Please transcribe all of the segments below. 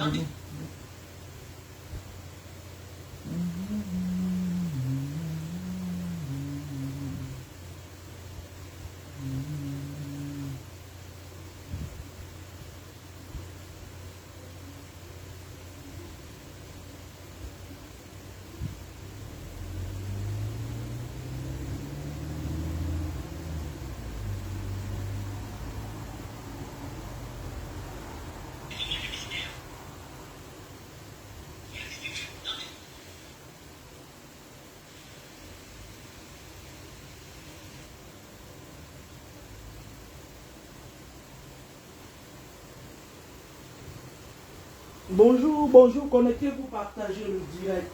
Bonjour. Bonjour, bonjour, connectez-vous, partagez le direct.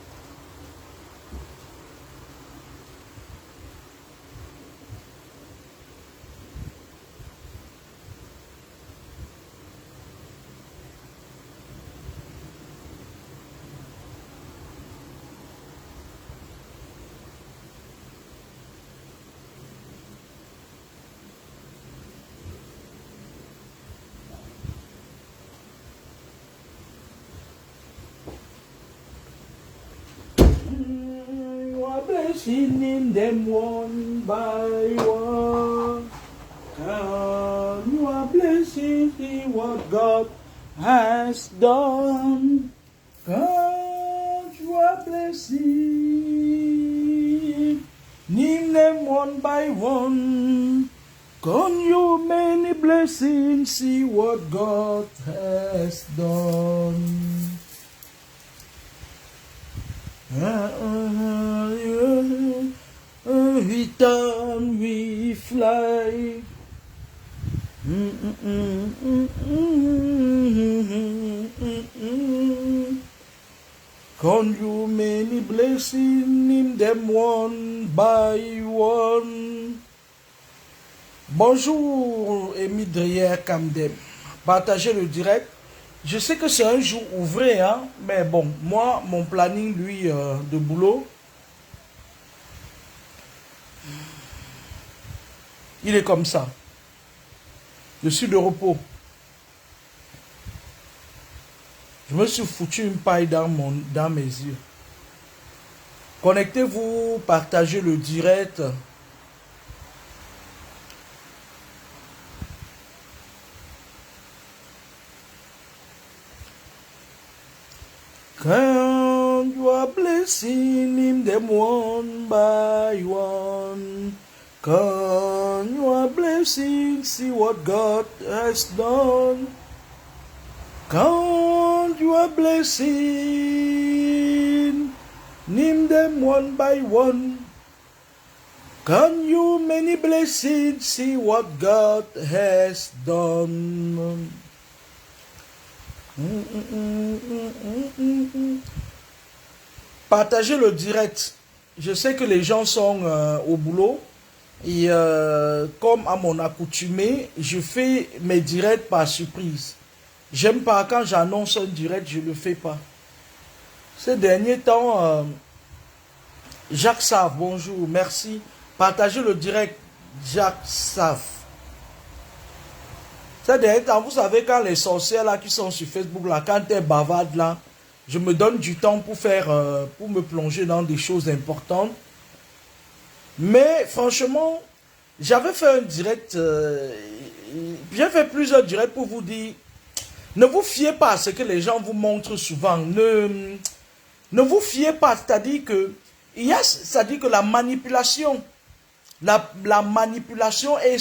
You are blessing in them one by one. You are blessing in what God has done. God, you are blessing. Name them one by one. Count you many blessings, see what God has done. Return we fly. Count you many blessings, name them one by one. Bonjour, Émile Kamdem. Partagez le direct. Je sais que c'est un jour ouvré, hein, mais bon, moi, mon planning, lui, de boulot, il est comme ça. Je suis de repos. Je me suis foutu une paille dans mes yeux. Connectez-vous, partagez le direct. Count your blessing in them one by one. Count your blessings, see what God has done. Count your blessing, name them one by one. Count you many blessings, see what God has done. Partagez le direct. Je sais que les gens sont au boulot. Et comme à mon accoutumé, je fais mes directs par surprise. J'aime pas quand j'annonce un direct, je ne le fais pas. Ces derniers temps, Jacques Sav, bonjour, merci. Partagez le direct, Jacques Sav. Ces derniers temps, vous savez, quand les sorcières là qui sont sur Facebook, là, quand elles bavardent là, je me donne du temps pour faire, pour me plonger dans des choses importantes. Mais franchement, j'avais fait un direct, j'ai fait plusieurs directs pour vous dire, ne vous fiez pas à ce que les gens vous montrent souvent. Ne vous fiez pas, c'est-à-dire que, c'est-à-dire que la manipulation est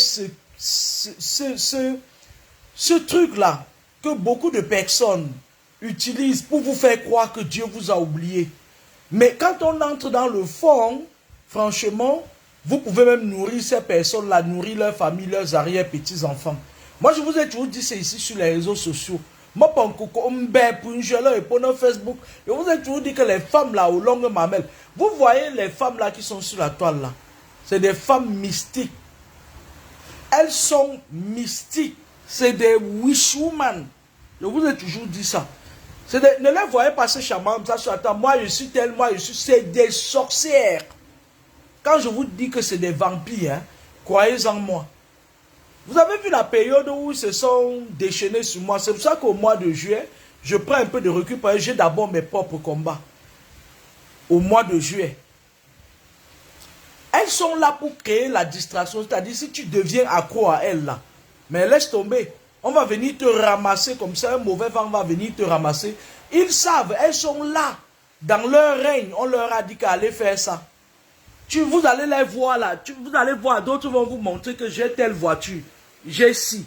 ce truc-là que beaucoup de personnes utilisent pour vous faire croire que Dieu vous a oublié. Mais quand on entre dans le fond, franchement, vous pouvez même nourrir ces personnes-là, nourrir leur famille, leurs arrière-petits-enfants. Moi, je vous ai toujours dit, c'est ici sur les réseaux sociaux. Moi, Facebook, je vous ai toujours dit que les femmes là, aux longues mamelles, vous voyez les femmes là qui sont sur la toile là, c'est des femmes mystiques. Elles sont mystiques. C'est des wishwoman. Je vous ai toujours dit ça. Ne les voyez pas ces chamans, ça sur la table. Moi, je suis tel, moi, je suis... C'est des sorcières. Quand je vous dis que c'est des vampires, hein, croyez en moi. Vous avez vu la période où ils se sont déchaînés sur moi. C'est pour ça qu'au mois de juillet, je prends un peu de recul parce que j'ai d'abord mes propres combats. Au mois de juillet. Elles sont là pour créer la distraction. C'est-à-dire, si tu deviens accro à elles là, mais laisse tomber. On va venir te ramasser comme ça. Un mauvais vent va venir te ramasser. Ils savent, elles sont là. Dans leur règne, on leur a dit qu'aller faire ça. Vous allez les voir là. Vous allez voir, d'autres vont vous montrer que j'ai telle voiture. J'ai ci.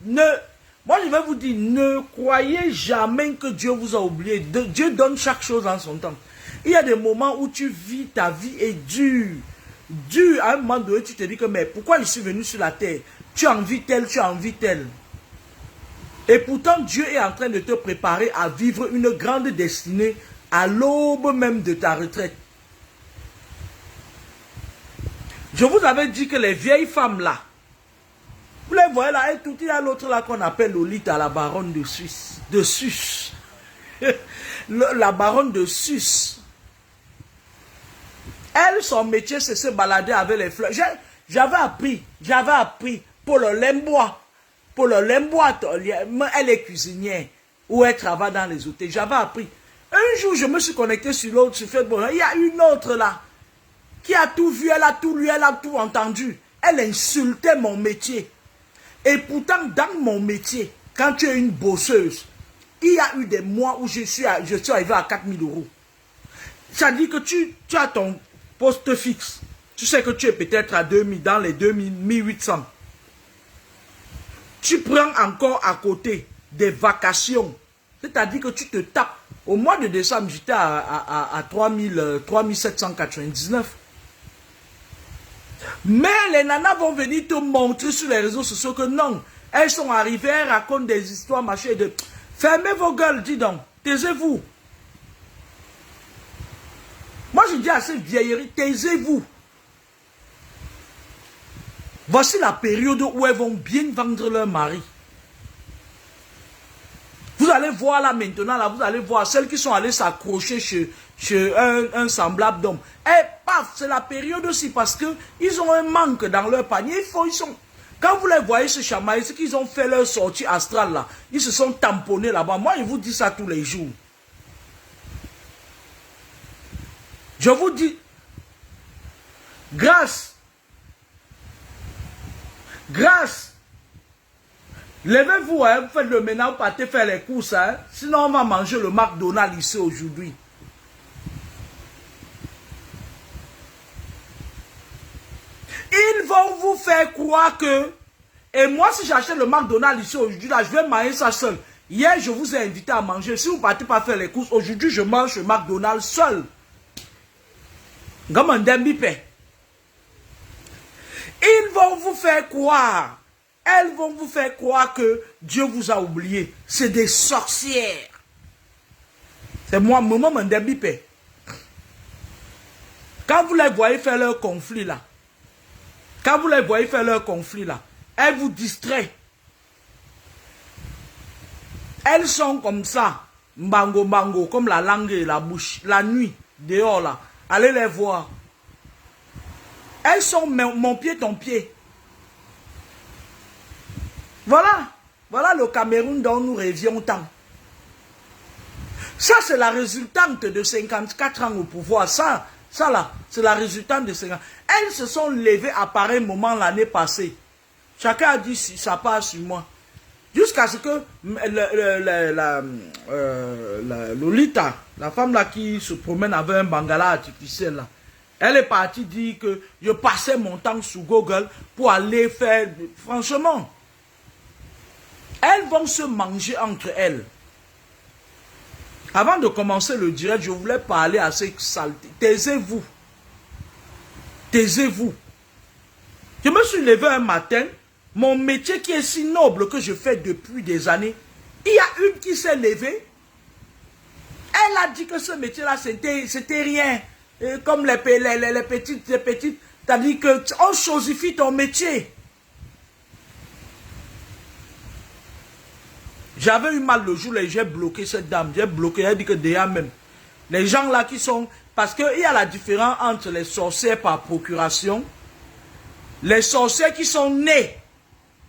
Moi, je vais vous dire, ne croyez jamais que Dieu vous a oublié. Dieu donne chaque chose en son temps. Il y a des moments où tu vis, ta vie est dure. Dur, à un moment donné, tu te dis que, mais pourquoi je suis venu sur la terre? Tu as envie tel, tu as envie tel. Et pourtant, Dieu est en train de te préparer à vivre une grande destinée à l'aube même de ta retraite. Je vous avais dit que les vieilles femmes là, vous les voyez là, et tout, il y a l'autre là qu'on appelle Lolita, la baronne de Suisse. De Sus. La baronne de Sus. Elle, son métier, c'est se balader avec les fleurs. J'avais appris pour le lembois. Pour le lembois, elle est cuisinière. Ou elle travaille dans les hôtels. J'avais appris. Un jour, je me suis connecté sur l'autre, sur Facebook. Il y a une autre là, qui a tout vu, elle a tout lu, elle a tout entendu. Elle insultait mon métier. Et pourtant, dans mon métier, quand tu es une bosseuse, il y a eu des mois où je suis arrivé à 4 000 €. Ça dit que tu as ton poste fixe. Tu sais que tu es peut-être à 2000, dans les 2000, 1800. Tu prends encore à côté des vacations. C'est-à-dire que tu te tapes. Au mois de décembre, j'étais à 3799. Mais les nanas vont venir te montrer sur les réseaux sociaux que non. Elles sont arrivées, elles racontent des histoires, machin de... Fermez vos gueules, dis donc. Taisez-vous. Moi, je dis à ces vieilleries, taisez-vous. Voici la période où elles vont bien vendre leur mari. Vous allez voir là maintenant, là, vous allez voir celles qui sont allées s'accrocher chez un semblable d'homme. Et paf, c'est la période aussi parce qu'ils ont un manque dans leur panier. Quand vous les voyez se chamailler, c'est qu'ils ont fait leur sortie astrale là. Ils se sont tamponnés là-bas. Moi, je vous dis ça tous les jours. Je vous dis, grâce, levez-vous, hein, vous faites le ménage, vous partez faire les courses, hein, sinon on va manger le McDonald's ici aujourd'hui. Ils vont vous faire croire que, et moi si j'achète le McDonald's ici aujourd'hui, là, je vais manger ça seul. Hier, je vous ai invité à manger. Si vous ne partez pas faire les courses, aujourd'hui, je mange le McDonald's seul. Ils vont vous faire croire, elles vont vous faire croire que Dieu vous a oublié. C'est des sorcières. C'est moi, maman Mandembipe. Quand vous les voyez faire leur conflit là, elles vous distraient. Elles sont comme ça, mbango, comme la langue et la bouche, la nuit, dehors là. Allez les voir. Elles sont mon pied, ton pied. Voilà le Cameroun dont nous rêvions tant. Ça, c'est la résultante de 54 ans au pouvoir. Ça là, c'est la résultante de 50 ans. Elles se sont levées à pareil moment l'année passée. Chacun a dit si ça passe sur moi. Jusqu'à ce que Lolita, la femme là qui se promène avec un bangala artificiel là, elle est partie dire que je passais mon temps sur Google pour aller faire... Franchement, elles vont se manger entre elles. Avant de commencer le direct, je voulais parler à ces saletés. Taisez-vous. Taisez-vous. Je me suis levé un matin, mon métier qui est si noble que je fais depuis des années, il y a une qui s'est levée. Elle a dit que ce métier-là, c'était rien. Et comme les petites, c'est-à-dire qu'on chosifie ton métier. J'avais eu mal le jour, j'ai bloqué cette dame, j'ai bloqué, elle dit que déjà même. Les gens là qui sont... Parce qu'il y a la différence entre les sorcières par procuration, les sorcières qui sont nées,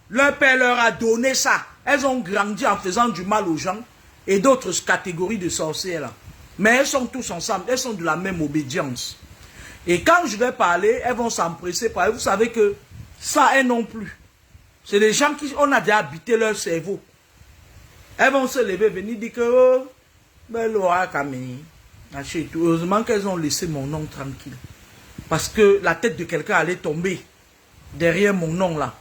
leur père leur a donné ça. Elles ont grandi en faisant du mal aux gens. et d'autres catégories de sorcières là. Mais elles sont tous ensemble, elles sont de la même obédience. Et quand je vais parler, elles vont s'empresser par vous savez que ça, elles non plus. C'est des gens qui, on a déjà habité leur cerveau. Elles vont se lever, venir dire que, oh, ben, Laura Camille, heureusement qu'elles ont laissé mon nom tranquille. Parce que la tête de quelqu'un allait tomber derrière mon nom là.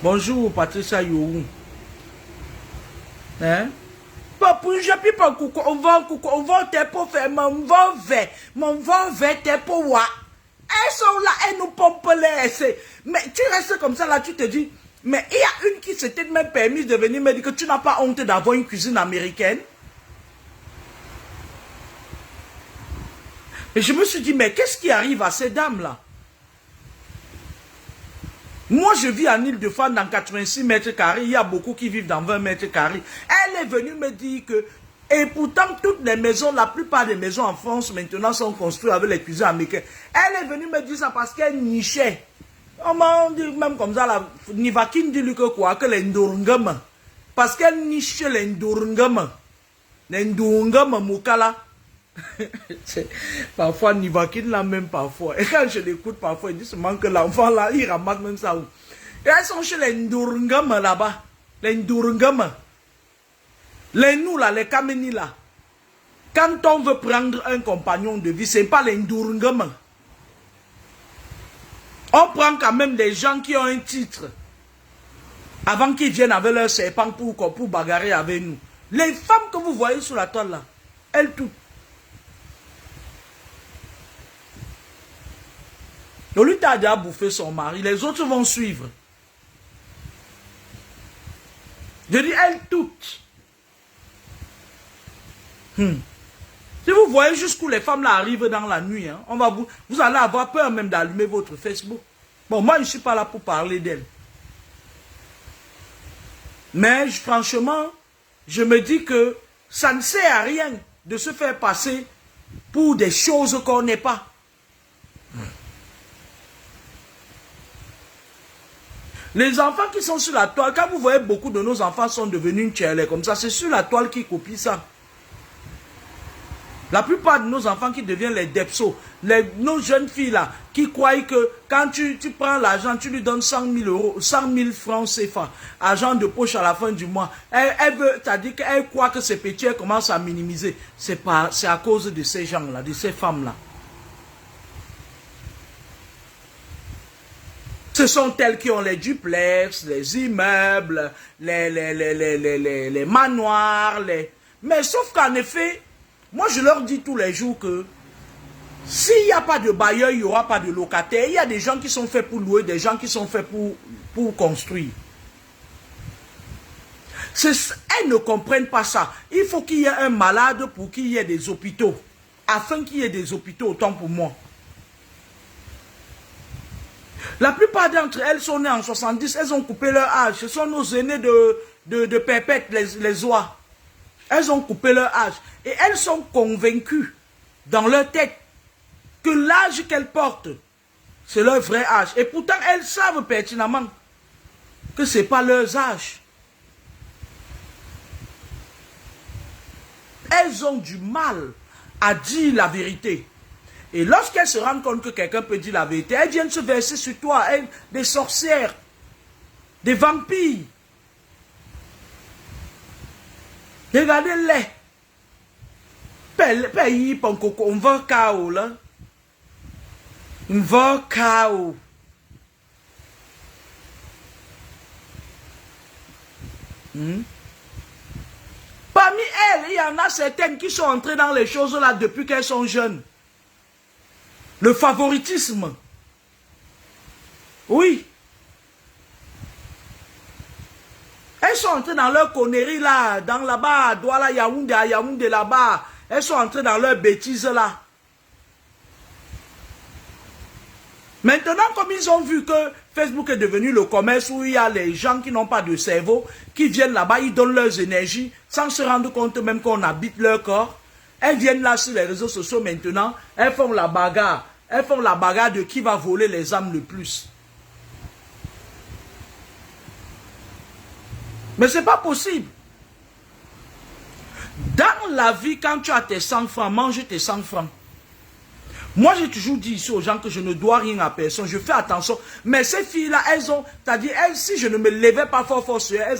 Bonjour Patricia Yourou. Hein? Je peux pas coucou, on va te pour faire mon vent vert te pour voir. Elles sont là, elles nous pompent les. Mais tu restes comme ça là, tu te dis, mais il y a une qui s'était même permise de venir me dire que tu n'as pas honte d'avoir une cuisine américaine. Et je me suis dit, mais qu'est-ce qui arrive à ces dames-là? Moi, je vis en Île-de-France dans 86 mètres carrés. Il y a beaucoup qui vivent dans 20 mètres carrés. Elle est venue me dire que... Et pourtant, toutes les maisons, la plupart des maisons en France, maintenant, sont construites avec les cuisines américaines. Elle est venue me dire ça parce qu'elle nichait. On m'a dit même comme ça, la Nivakin dit que quoi, que les Ndurungama. Parce qu'elle nichait les Ndurungama. Les Ndurungama Moukala. Parfois, Nivakin là même parfois. Et quand je l'écoute parfois, il dit seulement que l'enfant là, il ramasse même ça. Et elles sont chez les Ndurungama là-bas. Les Ndurungama. Les nous là, les Kameni là. Quand on veut prendre un compagnon de vie, ce n'est pas les Ndurungama. On prend quand même des gens qui ont un titre. Avant qu'ils viennent avec leur serpent pour bagarrer avec nous. Les femmes que vous voyez sur la toile là, elles toutes. Lolita a déjà bouffé son mari, les autres vont suivre. Je dis elles toutes. Si vous voyez jusqu'où les femmes là arrivent dans la nuit, hein, vous allez avoir peur même d'allumer votre Facebook. Bon, moi je ne suis pas là pour parler d'elles. Mais franchement, je me dis que ça ne sert à rien de se faire passer pour des choses qu'on n'est pas. Les enfants qui sont sur la toile, quand vous voyez beaucoup de nos enfants sont devenus une tchèle comme ça, c'est sur la toile qui copie ça. La plupart de nos enfants qui deviennent les depsos, nos jeunes filles là, qui croient que quand tu prends l'argent, tu lui donnes 100 000 euros, 100 000 francs CFA, argent de poche à la fin du mois. Elle veut, c'est-à-dire qu'elle croit que ces petits, elle commence à minimiser. C'est à cause de ces gens-là, de ces femmes-là. Ce sont elles qui ont les duplex, les immeubles, les manoirs, Mais sauf qu'en effet, moi je leur dis tous les jours que s'il n'y a pas de bailleur, il n'y aura pas de locataire. Il y a des gens qui sont faits pour louer, des gens qui sont faits pour construire. Elles ne comprennent pas ça. Il faut qu'il y ait un malade pour qu'il y ait des hôpitaux. Afin qu'il y ait des hôpitaux, autant pour moi. La plupart d'entre elles sont nées en 70, elles ont coupé leur âge. Ce sont nos aînés de perpète, les oies. Elles ont coupé leur âge. Et elles sont convaincues dans leur tête que l'âge qu'elles portent, c'est leur vrai âge. Et pourtant, elles savent pertinemment que ce n'est pas leur âge. Elles ont du mal à dire la vérité. Et lorsqu'elles se rendent compte que quelqu'un peut dire la vérité, elles viennent se verser sur toi, des sorcières, des vampires. Regardez-les. Pays, on va chaos là. On va chaos. Parmi elles, il y en a certaines qui sont entrées dans les choses là depuis qu'elles sont jeunes. Le favoritisme. Oui. Elles sont entrées dans leur connerie là, dans là-bas, à Douala, Yaoundé là-bas. Elles sont entrées dans leur bêtise là. Maintenant, comme ils ont vu que Facebook est devenu le commerce où il y a les gens qui n'ont pas de cerveau, qui viennent là-bas, ils donnent leurs énergies, sans se rendre compte même qu'on habite leur corps. Elles viennent là sur les réseaux sociaux maintenant, elles font la bagarre. Elles font la bagarre de qui va voler les âmes le plus. Mais ce n'est pas possible. Dans la vie, quand tu as tes 100 francs, mange tes 100 francs. Moi, j'ai toujours dit ici aux gens que je ne dois rien à personne. Je fais attention. Mais ces filles-là, elles ont... C'est-à-dire, si je ne me levais pas fort sur elles,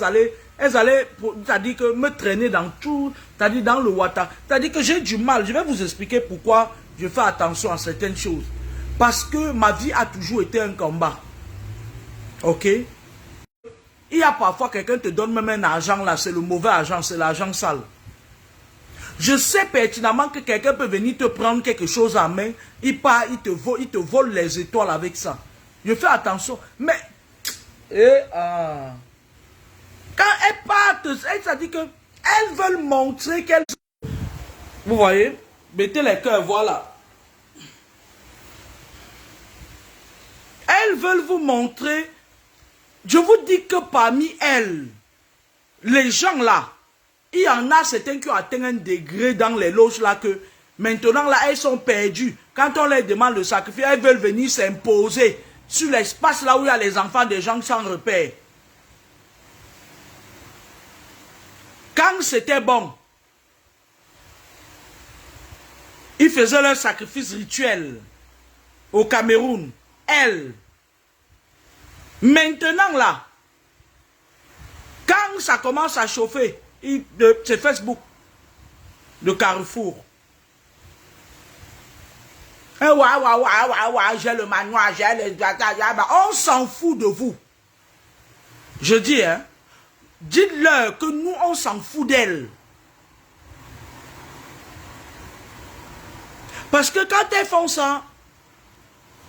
elles allaient c'est-à-dire que me traîner dans tout, c'est-à-dire dans le water. C'est-à-dire que j'ai du mal. Je vais vous expliquer pourquoi je fais attention à certaines choses. Parce que ma vie a toujours été un combat. Ok? Il y a parfois quelqu'un te donne même un argent là, c'est le mauvais argent, c'est l'argent sale. Je sais pertinemment que quelqu'un peut venir te prendre quelque chose en main, il part, il te vole les étoiles avec ça. Je fais attention. Mais, quand elles partent, ça dit que elles veulent montrer qu'elles... Vous voyez? Mettez les cœurs, voilà. Elles veulent vous montrer... Je vous dis que parmi elles, les gens là, il y en a certains qui ont atteint un degré dans les loges là que maintenant là, elles sont perdues. Quand on leur demande le sacrifice, elles veulent venir s'imposer sur l'espace là où il y a les enfants des gens sans repère. Quand c'était bon, ils faisaient leur sacrifice rituel au Cameroun. Elles. Maintenant là, quand ça commence à chauffer, c'est Facebook, le Carrefour. J'ai le manoir, j'ai les... On s'en fout de vous. Je dis, hein, dites-leur que nous, on s'en fout d'elles. Parce que quand elles font ça,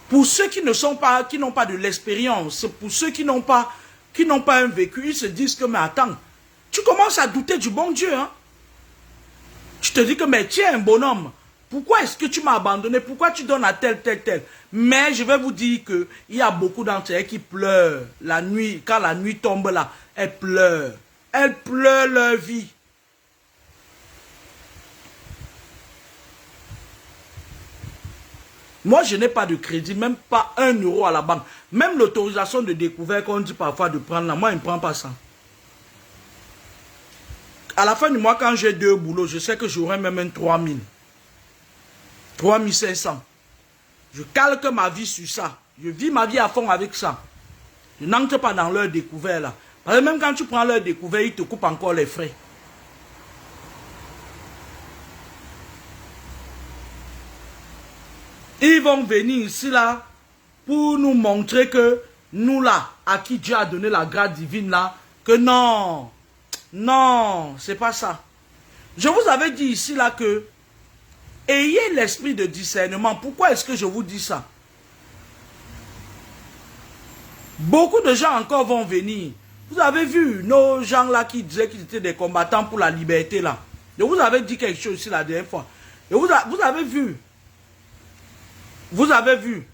pour ceux qui n'ont pas de l'expérience, pour ceux qui n'ont pas un vécu, ils se disent que, mais attends, tu commences à douter du bon Dieu, hein. Tu te dis que, mais tu es un bonhomme. Pourquoi est-ce que tu m'as abandonné? Pourquoi tu donnes à tel? Mais je vais vous dire qu'il y a beaucoup d'entre elles qui pleurent la nuit. Quand la nuit tombe là, elles pleurent. Elles pleurent leur vie. Moi, je n'ai pas de crédit, même pas 1 euro à la banque. Même l'autorisation de découvert qu'on dit parfois de prendre là, moi, je ne prends pas ça. À la fin du mois, quand j'ai 2 boulots, je sais que j'aurai même un 3000. 3500. Je calque ma vie sur ça. Je vis ma vie à fond avec ça. Je n'entre pas dans leur découvert là. Parce que même quand tu prends leur découvert, ils te coupent encore les frais. Ils vont venir ici là pour nous montrer que nous là, à qui Dieu a donné la grâce divine là, que non, non, c'est pas ça. Je vous avais dit ici là que ayez l'esprit de discernement. Pourquoi est-ce que je vous dis ça? Beaucoup de gens encore vont venir. Vous avez vu nos gens là qui disaient qu'ils étaient des combattants pour la liberté là. Je vous avais dit quelque chose ici la dernière fois. Et vous avez vu. Vous avez vu.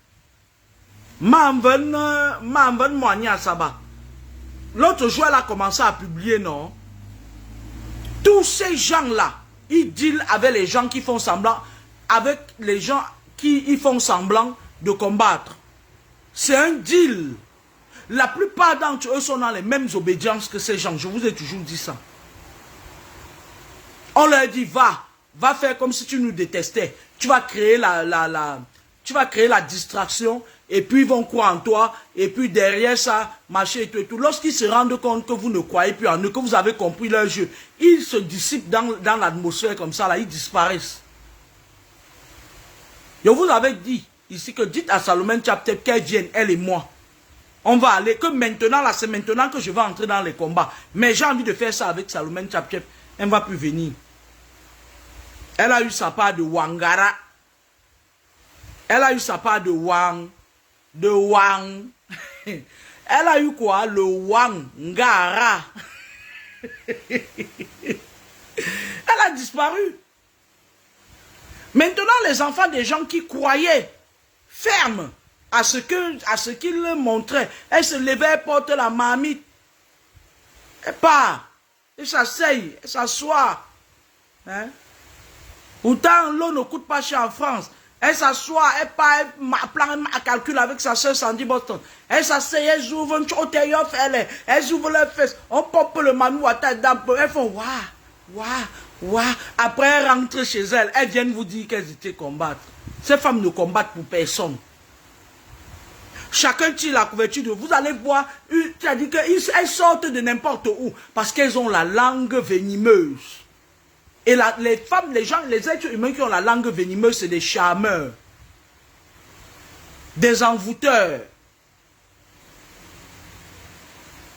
L'autre jour, elle a commencé à publier, non? Tous ces gens-là, ils dealent avec les gens qui font semblant, avec les gens qui font semblant de combattre. C'est un deal. La plupart d'entre eux sont dans les mêmes obédiences que ces gens. Je vous ai toujours dit ça. On leur dit, va faire comme si tu nous détestais. Tu vas créer tu vas créer la distraction et puis ils vont croire en toi et puis derrière ça, machin et tout. Lorsqu'ils se rendent compte que vous ne croyez plus en eux, que vous avez compris leur jeu, ils se dissipent dans l'atmosphère comme ça, là, ils disparaissent. Je vous avais dit ici que dites à Salomon Chapter qu'elle vienne, elle et moi. On va aller, que maintenant, là, c'est maintenant que je vais entrer dans les combats. Mais j'ai envie de faire ça avec Salomon Chapter. Elle ne va plus venir. Elle a eu sa part de Wangara. Elle a eu sa part de Wang. Elle a eu quoi? Le Wangara. Elle a disparu. Maintenant, les enfants des gens qui croyaient fermes à ce qu'ils montraient, elle se levait, elle porte la marmite. Elle part. Elle s'asseye, elle s'assoit. Hein? Pourtant, l'eau ne coûte pas cher en France. Elle s'assoit, elle part, elle calcule avec sa soeur Sandy Boston. Elle s'assied, elles ouvrent elles ouvrent leurs fesses. On pompe le manou à tête d'ample. Elles font waouh. Après, elles rentrent chez elles. Elles viennent vous dire qu'elles étaient combattre. Ces femmes ne combattent pour personne. Chacun tire la couverture de vous. Allez voir, c'est-à-dire qu'elles sortent de n'importe où. Parce qu'elles ont la langue venimeuse. Et les femmes, les gens, les êtres humains qui ont la langue venimeuse, c'est des charmeurs. Des envoûteurs.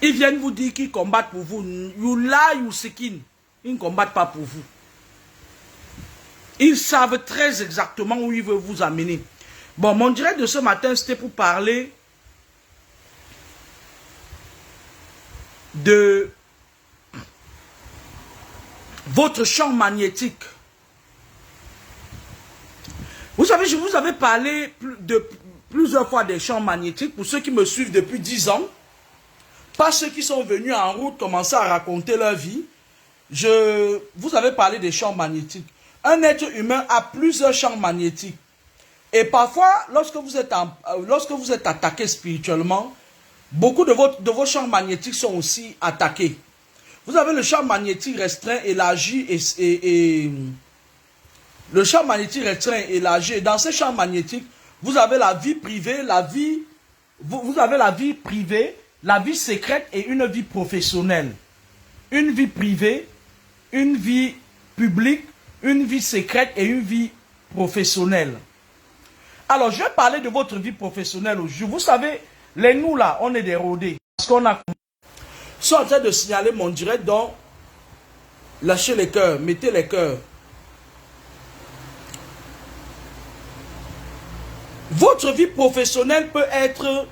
Ils viennent vous dire qu'ils combattent pour vous. You lie, you sekin. Ils ne combattent pas pour vous. Ils savent très exactement où ils veulent vous amener. Bon, mon direct de ce matin, c'était pour parler de votre champ magnétique. Vous savez, je vous avais parlé plusieurs fois des champs magnétiques pour ceux qui me suivent depuis 10 ans. Pas ceux qui sont venus en route commencer à raconter leur vie. Vous avez parlé des champs magnétiques. Un être humain a plusieurs champs magnétiques. Et parfois, lorsque vous êtes attaqué spirituellement, beaucoup de vos champs magnétiques sont aussi attaqués. Vous avez le champ magnétique restreint, élargi et le champ magnétique restreint, élargi. Et dans ces champs magnétiques, vous avez la vie privée, vous avez la vie privée, la vie secrète et une vie professionnelle. Une vie privée, une vie publique, une vie secrète et une vie professionnelle. Alors, je vais parler de votre vie professionnelle aujourd'hui. Vous savez, nous là, on est des rodés. Parce qu'on a... Je suis en train de signaler mon direct, donc lâchez les cœurs, mettez les cœurs. Votre vie professionnelle peut être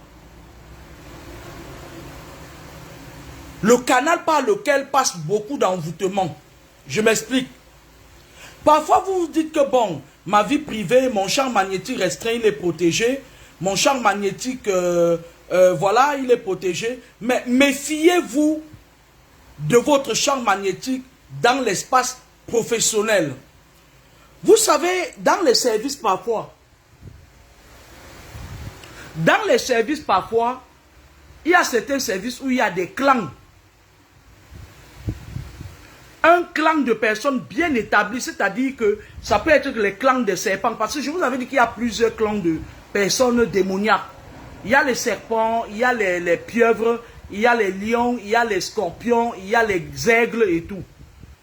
le canal par lequel passe beaucoup d'envoûtements. Je m'explique. Parfois, vous vous dites que bon, ma vie privée, mon champ magnétique restreint, il est protégé. Mon champ magnétique, voilà, il est protégé. Mais méfiez-vous de votre champ magnétique dans l'espace professionnel. Vous savez, dans les services parfois, il y a certains services où il y a des clans. Un clan de personnes bien établies, c'est-à-dire que ça peut être les clans des serpents. Parce que je vous avais dit qu'il y a plusieurs clans de personnes démoniaques. Il y a les serpents, il y a les pieuvres, il y a les lions, il y a les scorpions, il y a les aigles et tout.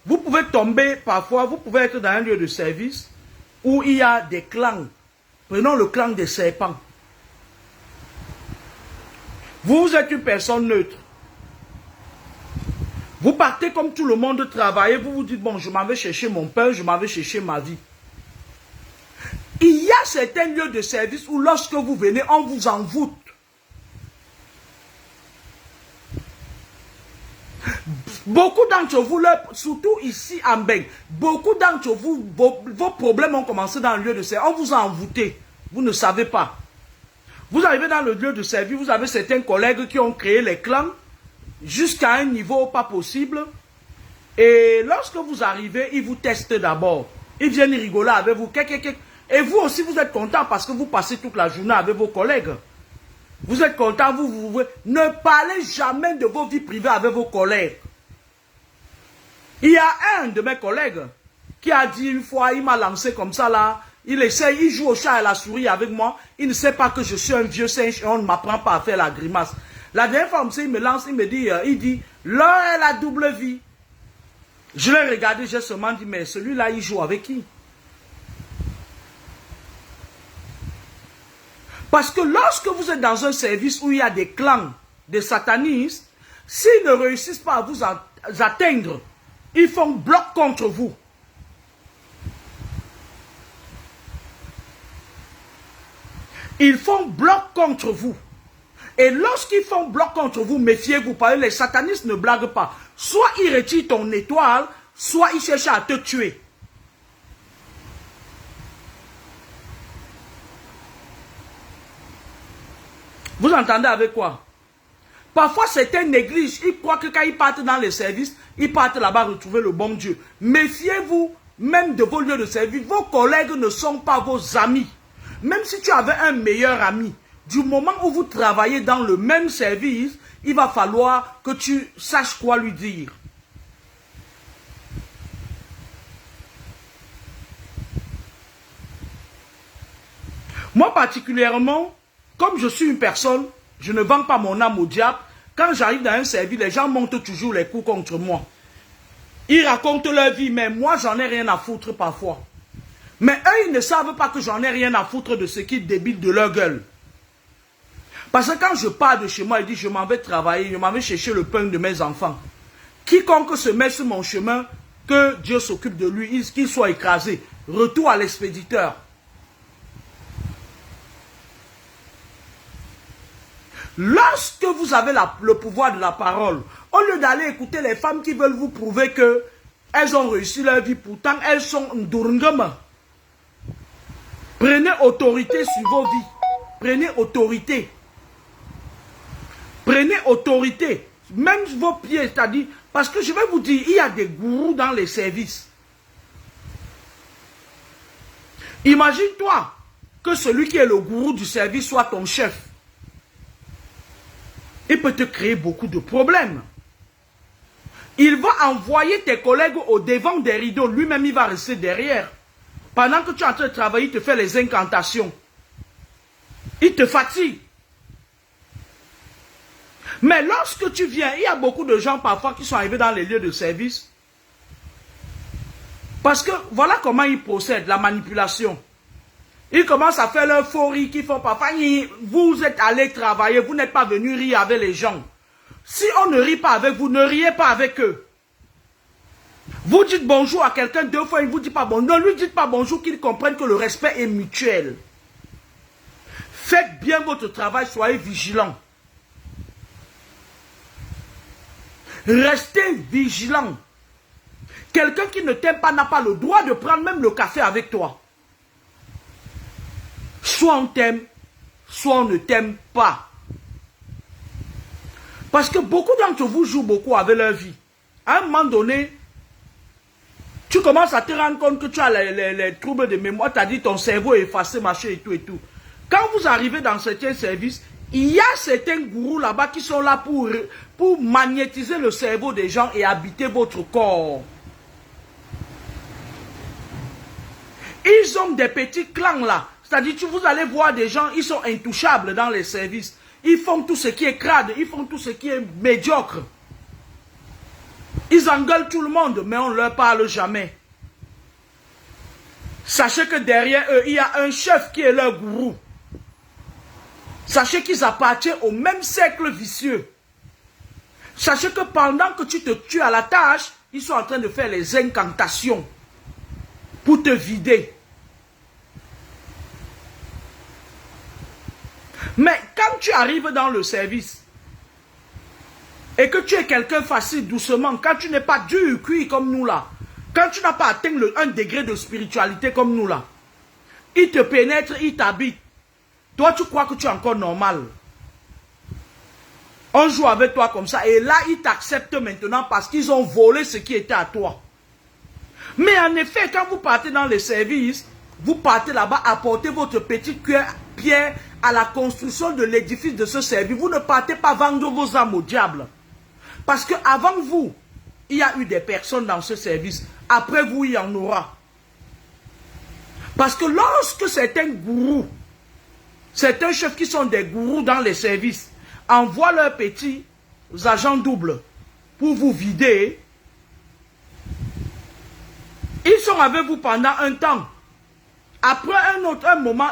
Vous pouvez tomber parfois, vous pouvez être dans un lieu de service où il y a des clans. Prenons le clan des serpents. Vous êtes une personne neutre. Vous partez comme tout le monde travailler, vous vous dites, bon, je m'en vais chercher mon pain, je m'en vais chercher ma vie. Il y a certains lieux de service où lorsque vous venez, on vous envoûte. Beaucoup d'entre vous, surtout ici en Beng, beaucoup d'entre vous, vos problèmes ont commencé dans le lieu de service. On vous a envoûté, vous ne savez pas. Vous arrivez dans le lieu de service, vous avez certains collègues qui ont créé les clans, jusqu'à un niveau pas possible. Et lorsque vous arrivez, ils vous testent d'abord. Ils viennent rigoler avec vous. Et vous aussi, vous êtes content parce que vous passez toute la journée avec vos collègues. Vous êtes content, ne parlez jamais de vos vies privées avec vos collègues. Il y a un de mes collègues qui a dit une fois, il m'a lancé comme ça là. Il essaie, il joue au chat et à la souris avec moi. Il ne sait pas que je suis un vieux singe et on ne m'apprend pas à faire la grimace. La dernière fois, il me lance, il me dit, l'heure est la double vie. Je l'ai regardé, j'ai seulement dit, mais celui-là, il joue avec qui? Parce que lorsque vous êtes dans un service où il y a des clans, des satanistes, s'ils ne réussissent pas à vous atteindre, ils font bloc contre vous. Ils font bloc contre vous. Et lorsqu'ils font bloc contre vous, méfiez-vous, parce que les satanistes ne blaguent pas. Soit ils retirent ton étoile, soit ils cherchent à te tuer. Vous entendez avec quoi? Parfois, certains négligent. Ils croient que quand ils partent dans les services, ils partent là-bas retrouver le bon Dieu. Méfiez-vous même de vos lieux de service. Vos collègues ne sont pas vos amis. même si tu avais un meilleur ami, du moment où vous travaillez dans le même service, il va falloir que tu saches quoi lui dire. Moi particulièrement, comme je suis une personne, je ne vends pas mon âme au diable. Quand j'arrive dans un service, les gens montent toujours les coups contre moi. Ils racontent leur vie, mais moi, j'en ai rien à foutre parfois. Mais eux, ils ne savent pas que j'en ai rien à foutre de ce qu'ils débitent de leur gueule. Parce que quand je pars de chez moi, il dit, je m'en vais travailler, je m'en vais chercher le pain de mes enfants. Quiconque se met sur mon chemin, que Dieu s'occupe de lui, qu'il soit écrasé. Retour à l'expéditeur. Lorsque vous avez le pouvoir de la parole, au lieu d'aller écouter les femmes qui veulent vous prouver que elles ont réussi leur vie, pourtant elles sont ndurngama. Prenez autorité sur vos vies. Prenez autorité. Prenez autorité. Même vos pieds, c'est-à-dire, parce que je vais vous dire, il y a des gourous dans les services. Imagine-toi que celui qui est le gourou du service soit ton chef. Il peut te créer beaucoup de problèmes. Il va envoyer tes collègues au devant des rideaux. Lui-même, il va rester derrière. Pendant que tu es en train de travailler, il te fait les incantations. Il te fatigue. Mais lorsque tu viens, il y a beaucoup de gens parfois qui sont arrivés dans les lieux de service. Parce que voilà comment ils procèdent, la manipulation. Ils commencent à faire leur faux rire qu'ils font parfois. Vous êtes allés travailler, vous n'êtes pas venus rire avec les gens. Si on ne rit pas avec vous, ne riez pas avec eux. Vous dites bonjour à quelqu'un 2 fois, il ne vous dit pas bonjour. Ne lui dites pas bonjour, qu'il comprenne que le respect est mutuel. Faites bien votre travail, soyez vigilants. Restez vigilants. Quelqu'un qui ne t'aime pas n'a pas le droit de prendre même le café avec toi. Soit on t'aime, soit on ne t'aime pas. Parce que beaucoup d'entre vous jouent beaucoup avec leur vie. À un moment donné, tu commences à te rendre compte que tu as les troubles de mémoire, tu as dit ton cerveau est effacé, machin et tout et tout. Quand vous arrivez dans certains services, il y a certains gourous là-bas qui sont là pour magnétiser le cerveau des gens et habiter votre corps. Ils ont des petits clans là. C'est-à-dire que vous allez voir des gens, ils sont intouchables dans les services. Ils font tout ce qui est crade, ils font tout ce qui est médiocre. Ils engueulent tout le monde, mais on ne leur parle jamais. Sachez que derrière eux, il y a un chef qui est leur gourou. Sachez qu'ils appartiennent au même cercle vicieux. Sachez que pendant que tu te tues à la tâche, ils sont en train de faire les incantations pour te vider. Mais quand tu arrives dans le service et que tu es quelqu'un facile, doucement, quand tu n'es pas dur, cuit comme nous là, quand tu n'as pas atteint un degré de spiritualité comme nous là, il te pénètre, il t'habite. Toi, tu crois que tu es encore normal. On joue avec toi comme ça et là, ils t'acceptent maintenant parce qu'ils ont volé ce qui était à toi. Mais en effet, quand vous partez dans les services, vous partez là-bas, apportez votre petite pierre à la construction de l'édifice de ce service. Vous ne partez pas vendre vos âmes au diable. Parce qu'avant vous, il y a eu des personnes dans ce service. Après vous, il y en aura. Parce que lorsque certains gourous, certains chefs qui sont des gourous dans les services, envoient leurs petits agents doubles pour vous vider, ils sont avec vous pendant un temps. Après un moment,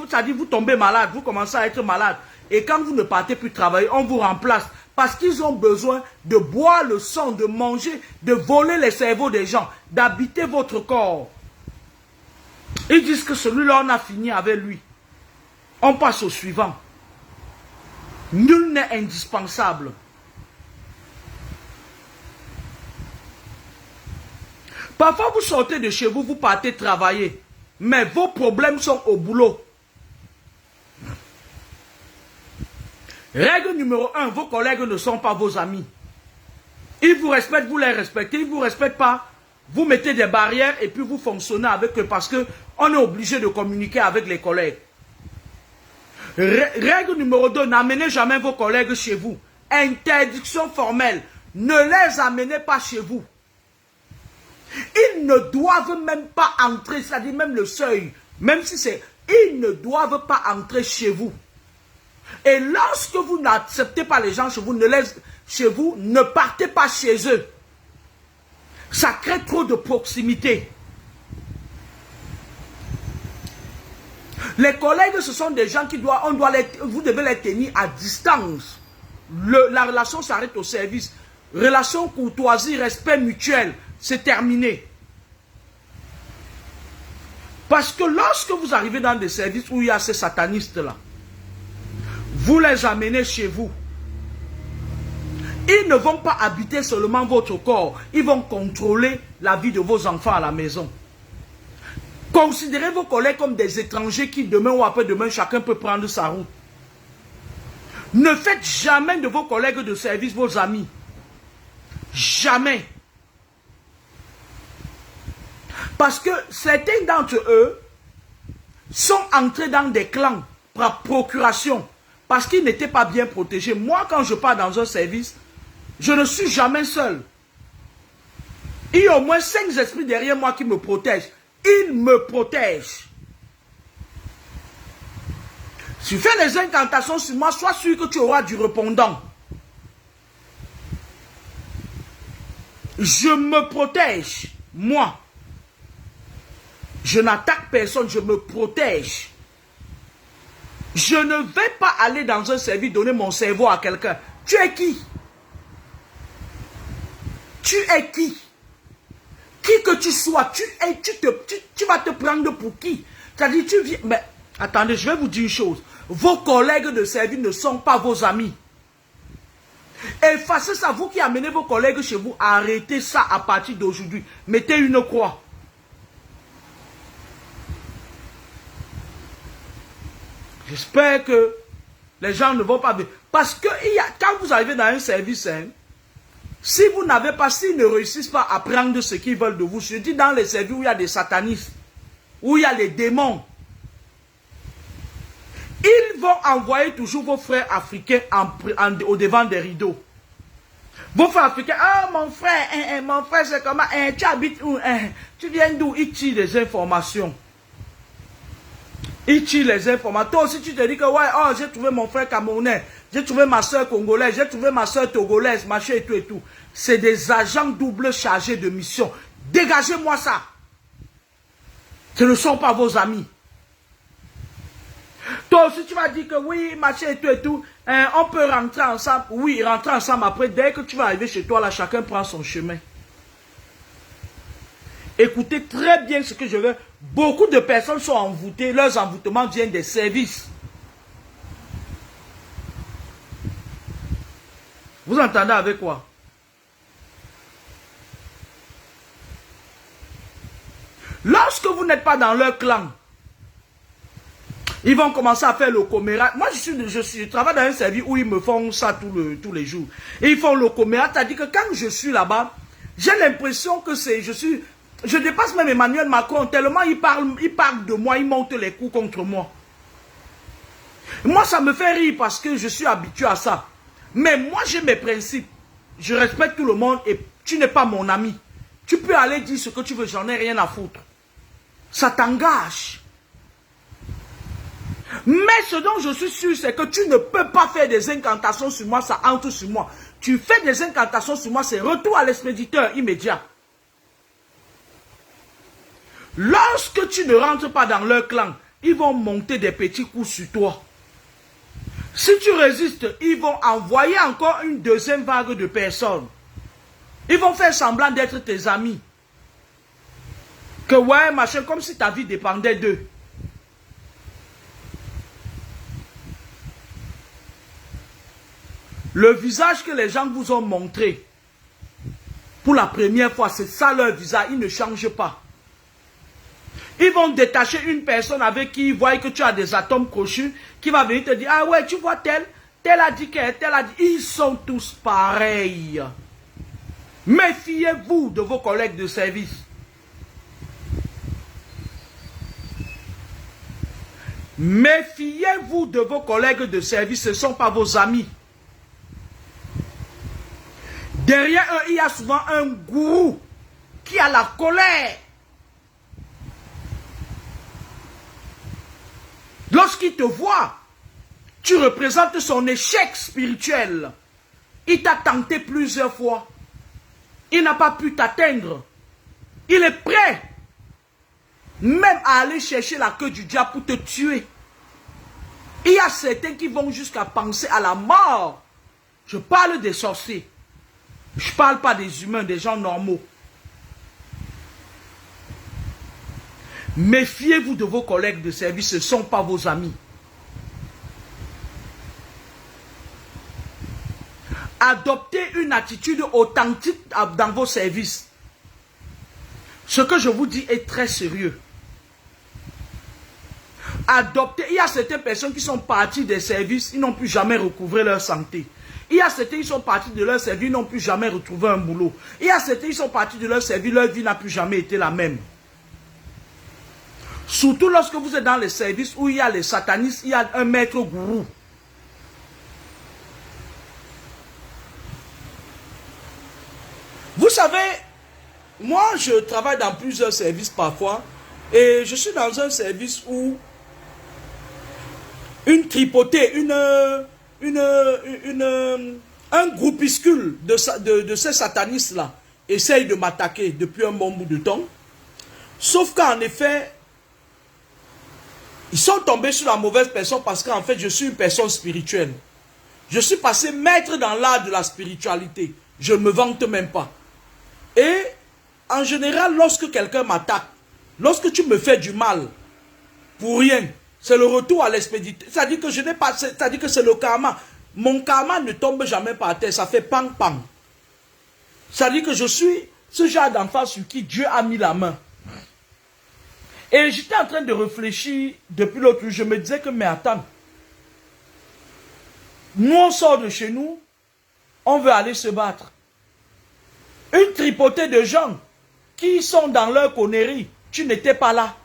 c'est-à-dire vous tombez malade, vous commencez à être malade. Et quand vous ne partez plus travailler, on vous remplace. Parce qu'ils ont besoin de boire le sang, de manger, de voler les cerveaux des gens, d'habiter votre corps. Ils disent que celui-là, on a fini avec lui. On passe au suivant. Nul n'est indispensable. Parfois, vous sortez de chez vous, vous partez travailler. Mais vos problèmes sont au boulot. Règle numéro 1, vos collègues ne sont pas vos amis. Ils vous respectent, vous les respectez. Ils ne vous respectent pas, vous mettez des barrières et puis vous fonctionnez avec eux parce qu'on est obligé de communiquer avec les collègues. Règle numéro 2, n'amenez jamais vos collègues chez vous. Interdiction formelle, ne les amenez pas chez vous. Ils ne doivent même pas entrer, c'est-à-dire même le seuil, même si c'est... Ils ne doivent pas entrer chez vous. Et lorsque vous n'acceptez pas les gens chez vous, ne partez pas chez eux. Ça crée trop de proximité. Les collègues, ce sont des gens vous devez les tenir à distance. La relation s'arrête au service. Relation, courtoisie, respect mutuel, c'est terminé. Parce que lorsque vous arrivez dans des services où il y a ces satanistes-là, vous les amenez chez vous. Ils ne vont pas habiter seulement votre corps, ils vont contrôler la vie de vos enfants à la maison. Considérez vos collègues comme des étrangers qui demain ou après-demain, chacun peut prendre sa route. Ne faites jamais de vos collègues de service vos amis. Jamais. Parce que certains d'entre eux sont entrés dans des clans par procuration. Parce qu'ils n'étaient pas bien protégés. Moi, quand je pars dans un service, je ne suis jamais seul. Il y a au moins 5 esprits derrière moi qui me protègent. Ils me protègent. Si tu fais les incantations sur moi, sois sûr que tu auras du répondant. Je me protège, moi. Je n'attaque personne, je me protège. Je ne vais pas aller dans un service donner mon cerveau à quelqu'un. Tu es qui? Tu es qui? Qui que tu sois, tu vas te prendre pour qui? C'est-à-dire, tu viens... Mais attendez, je vais vous dire une chose. Vos collègues de service ne sont pas vos amis. Effacez ça, vous qui amenez vos collègues chez vous, arrêtez ça à partir d'aujourd'hui. Mettez une croix. J'espère que les gens ne vont pas... Parce que quand vous arrivez dans un service, si vous n'avez pas, s'ils ne réussissent pas à prendre ce qu'ils veulent de vous, je dis dans les services où il y a des satanistes, où il y a les démons, ils vont envoyer toujours vos frères africains au devant des rideaux. Vos frères africains, ah mon frère c'est comment, tu habites où, tu viens d'où? Ils tirent les informations. Ils tirent les informations. Toi aussi tu te dis que ouais, oh j'ai trouvé mon frère camerounais, j'ai trouvé ma soeur congolaise, j'ai trouvé ma soeur togolaise, machin et tout et tout. C'est des agents double chargés de mission. Dégagez-moi ça. Ce ne sont pas vos amis. Toi aussi tu vas dire que oui, machin et tout, on peut rentrer ensemble. Oui, rentrer ensemble après, dès que tu vas arriver chez toi, là, chacun prend son chemin. Écoutez très bien ce que je veux. Beaucoup de personnes sont envoûtées, leurs envoûtements viennent des services. Vous entendez avec quoi? Lorsque vous n'êtes pas dans leur clan, ils vont commencer à faire le coméra. Moi, je travaille dans un service où ils me font ça tous les jours. Et ils font le coméra. C'est-à-dire que quand je suis là-bas, j'ai l'impression que je dépasse même Emmanuel Macron tellement il parle de moi, il monte les coups contre moi. Moi, ça me fait rire parce que je suis habitué à ça. Mais moi, j'ai mes principes. Je respecte tout le monde et tu n'es pas mon ami. Tu peux aller dire ce que tu veux, j'en ai rien à foutre. Ça t'engage. Mais ce dont je suis sûr, c'est que tu ne peux pas faire des incantations sur moi, ça entre sur moi. Tu fais des incantations sur moi, c'est retour à l'expéditeur immédiat. Lorsque tu ne rentres pas dans leur clan, ils vont monter des petits coups sur toi. Si tu résistes, ils vont envoyer encore une deuxième vague de personnes. Ils vont faire semblant d'être tes amis. Que ouais, machin, comme si ta vie dépendait d'eux. Le visage que les gens vous ont montré, pour la première fois, c'est ça leur visage, ils ne changent pas. Ils vont détacher une personne avec qui ils voient que tu as des atomes crochus, qui va venir te dire, ah ouais, tu vois tel a dit qu'elle, tel a dit. Ils sont tous pareils. Méfiez-vous de vos collègues de service. Méfiez-vous de vos collègues de service, ce ne sont pas vos amis. Derrière eux, il y a souvent un gourou qui a la colère. Lorsqu'il te voit, tu représentes son échec spirituel. Il t'a tenté plusieurs fois. Il n'a pas pu t'atteindre. Il est prêt même à aller chercher la queue du diable pour te tuer. Il y a certains qui vont jusqu'à penser à la mort. Je parle des sorciers. Je ne parle pas des humains, des gens normaux. Méfiez-vous de vos collègues de service, ce ne sont pas vos amis. Adoptez une attitude authentique dans vos services. Ce que je vous dis est très sérieux. Adoptez. Il y a certaines personnes qui sont parties des services, ils n'ont plus jamais recouvré leur santé. Il y a certains qui sont partis de leur service, ils n'ont plus jamais retrouvé un boulot. Il y a certains qui sont partis de leur service, leur vie n'a plus jamais été la même. Surtout lorsque vous êtes dans les services où il y a les satanistes, il y a un maître gourou. Vous savez, moi je travaille dans plusieurs services parfois et je suis dans un service où une tripotée, un groupuscule de ces satanistes-là essaye de m'attaquer depuis un bon bout de temps. Sauf qu'en effet, ils sont tombés sur la mauvaise personne parce qu'en fait, je suis une personne spirituelle. Je suis passé maître dans l'art de la spiritualité. Je ne me vante même pas. Et en général, lorsque quelqu'un m'attaque, lorsque tu me fais du mal, pour rien, c'est le retour à l'expéditeur. C'est-à-dire que je n'ai pas, c'est-à-dire que c'est le karma. Mon karma ne tombe jamais par terre, ça fait pang pang. C'est-à-dire que je suis ce genre d'enfant sur qui Dieu a mis la main. Et j'étais en train de réfléchir depuis l'autre jour, je me disais que mais attends, nous on sort de chez nous, on veut aller se battre. Une tripotée de gens qui sont dans leur connerie, tu n'étais pas là.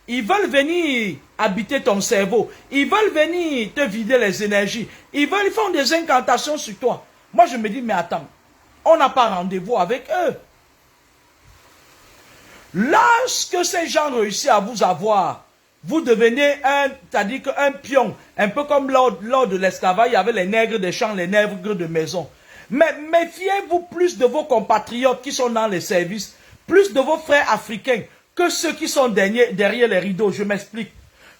Ils veulent venir habiter ton cerveau. Ils veulent venir te vider les énergies. Ils font des incantations sur toi. Moi, je me dis, mais attends, on n'a pas rendez-vous avec eux. Lorsque ces gens réussissent à vous avoir, vous devenez c'est-à-dire qu'un pion. Un peu comme lors de l'esclavage, il y avait les nègres des champs, les nègres de maison. Mais méfiez-vous plus de vos compatriotes qui sont dans les services, plus de vos frères africains, que ceux qui sont derrière les rideaux. Je m'explique.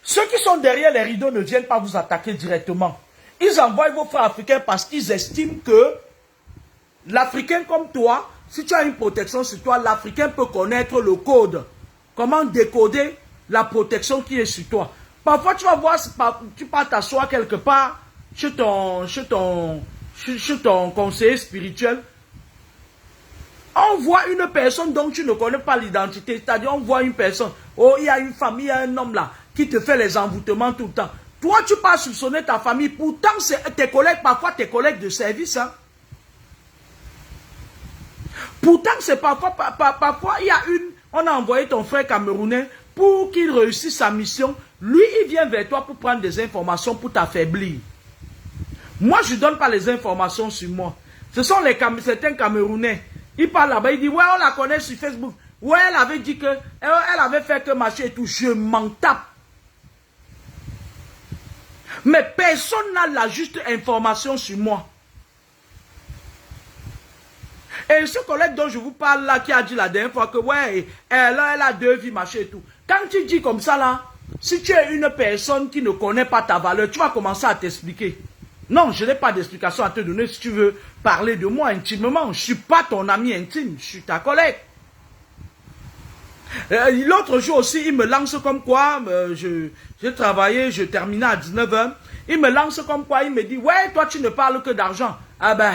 Ceux qui sont derrière les rideaux ne viennent pas vous attaquer directement. Ils envoient vos frères africains parce qu'ils estiment que l'Africain comme toi, si tu as une protection sur toi, l'Africain peut connaître le code. Comment décoder la protection qui est sur toi. Parfois, tu vas voir, tu vas t'asseoir quelque part chez ton conseiller spirituel. On voit une personne dont tu ne connais pas l'identité. C'est-à-dire, on voit une personne. Oh, il y a une famille, il y a un homme là qui te fait les envoûtements tout le temps. Toi, tu pars soupçonner ta famille. Pourtant, c'est tes collègues, parfois tes collègues de service. Hein. Pourtant, c'est parfois, il y a on a envoyé ton frère camerounais pour qu'il réussisse sa mission. Lui, il vient vers toi pour prendre des informations pour t'affaiblir. Moi, je ne donne pas les informations sur moi. Ce sont certains Camerounais. Ils parlent là-bas, ils disent, ouais, on la connaît sur Facebook. Ouais, elle avait dit que, elle avait fait que machin et tout. Je m'en tape. Mais personne n'a la juste information sur moi. Et ce collègue dont je vous parle là, qui a dit la dernière fois que, ouais, elle a 2 vies, machin et tout. Quand tu dis comme ça là, si tu es une personne qui ne connaît pas ta valeur, tu vas commencer à t'expliquer. Non, je n'ai pas d'explication à te donner si tu veux parler de moi intimement. Je ne suis pas ton ami intime, je suis ta collègue. L'autre jour aussi, il me lance comme quoi, j'ai travaillé, je terminais à 19 h. Il me lance comme quoi, il me dit, ouais, toi tu ne parles que d'argent. Ah ben,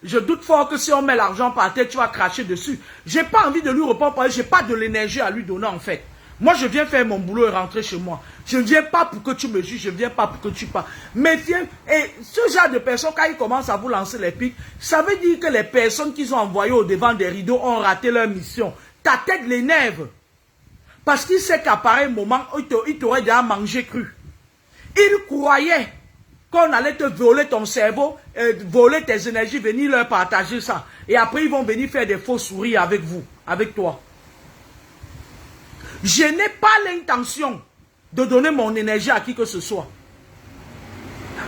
je doute fort que si on met l'argent par terre, tu vas cracher dessus. J'ai pas envie de lui répondre parce que j'ai pas de l'énergie à lui donner en fait. Moi, je viens faire mon boulot et rentrer chez moi. Je ne viens pas pour que tu me juges, je ne viens pas pour que tu parles. Mais viens, et ce genre de personnes, quand ils commencent à vous lancer les pics, ça veut dire que les personnes qu'ils ont envoyées au devant des rideaux ont raté leur mission. Ta tête l'énerve. Parce qu'il sait qu'à pareil moment, il t'aurait déjà mangé cru. Ils croyaient qu'on allait te voler ton cerveau, voler tes énergies, venir leur partager ça. Et après, ils vont venir faire des faux sourires avec vous, avec toi. Je n'ai pas l'intention de donner mon énergie à qui que ce soit.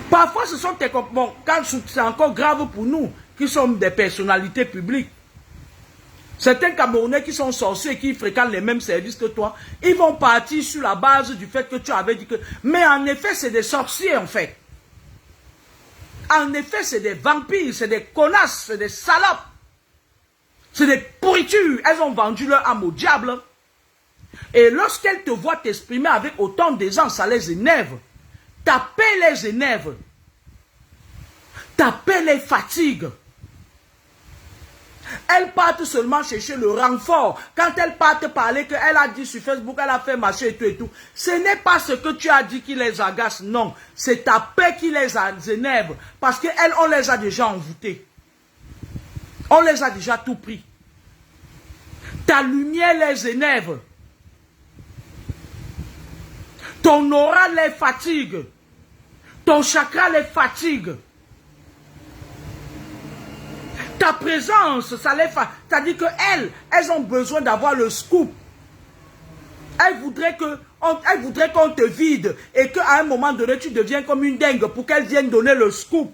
Parfois, ce sont tes comportements, quand c'est encore grave pour nous, qui sommes des personnalités publiques. Certains Camerounais qui sont sorciers et qui fréquentent les mêmes services que toi, ils vont partir sur la base du fait que tu avais dit que... Mais en effet, c'est des sorciers en fait. En effet, c'est des vampires, c'est des connasses, c'est des salopes. C'est des pourritures. Elles ont vendu leur âme au diable. Et lorsqu'elles te voient t'exprimer avec autant d'aisance, ça les énerve. Ta paix les énerve. Ta paix les fatigue. Elles partent seulement chercher le renfort. Quand elles partent parler qu'elle a dit sur Facebook, elle a fait marcher et tout et tout. Ce n'est pas ce que tu as dit qui les agace, non. C'est ta paix qui les énerve. Parce qu'elles, on les a déjà envoûtées. On les a déjà tout pris. Ta lumière les énerve. Ton aura les fatigue. Ton chakra les fatigue. Ta présence, ça les fatigue. C'est-à-dire qu'elles ont besoin d'avoir le scoop. Elles voudraient qu'on te vide et qu'à un moment donné, tu deviens comme une dingue pour qu'elles viennent donner le scoop.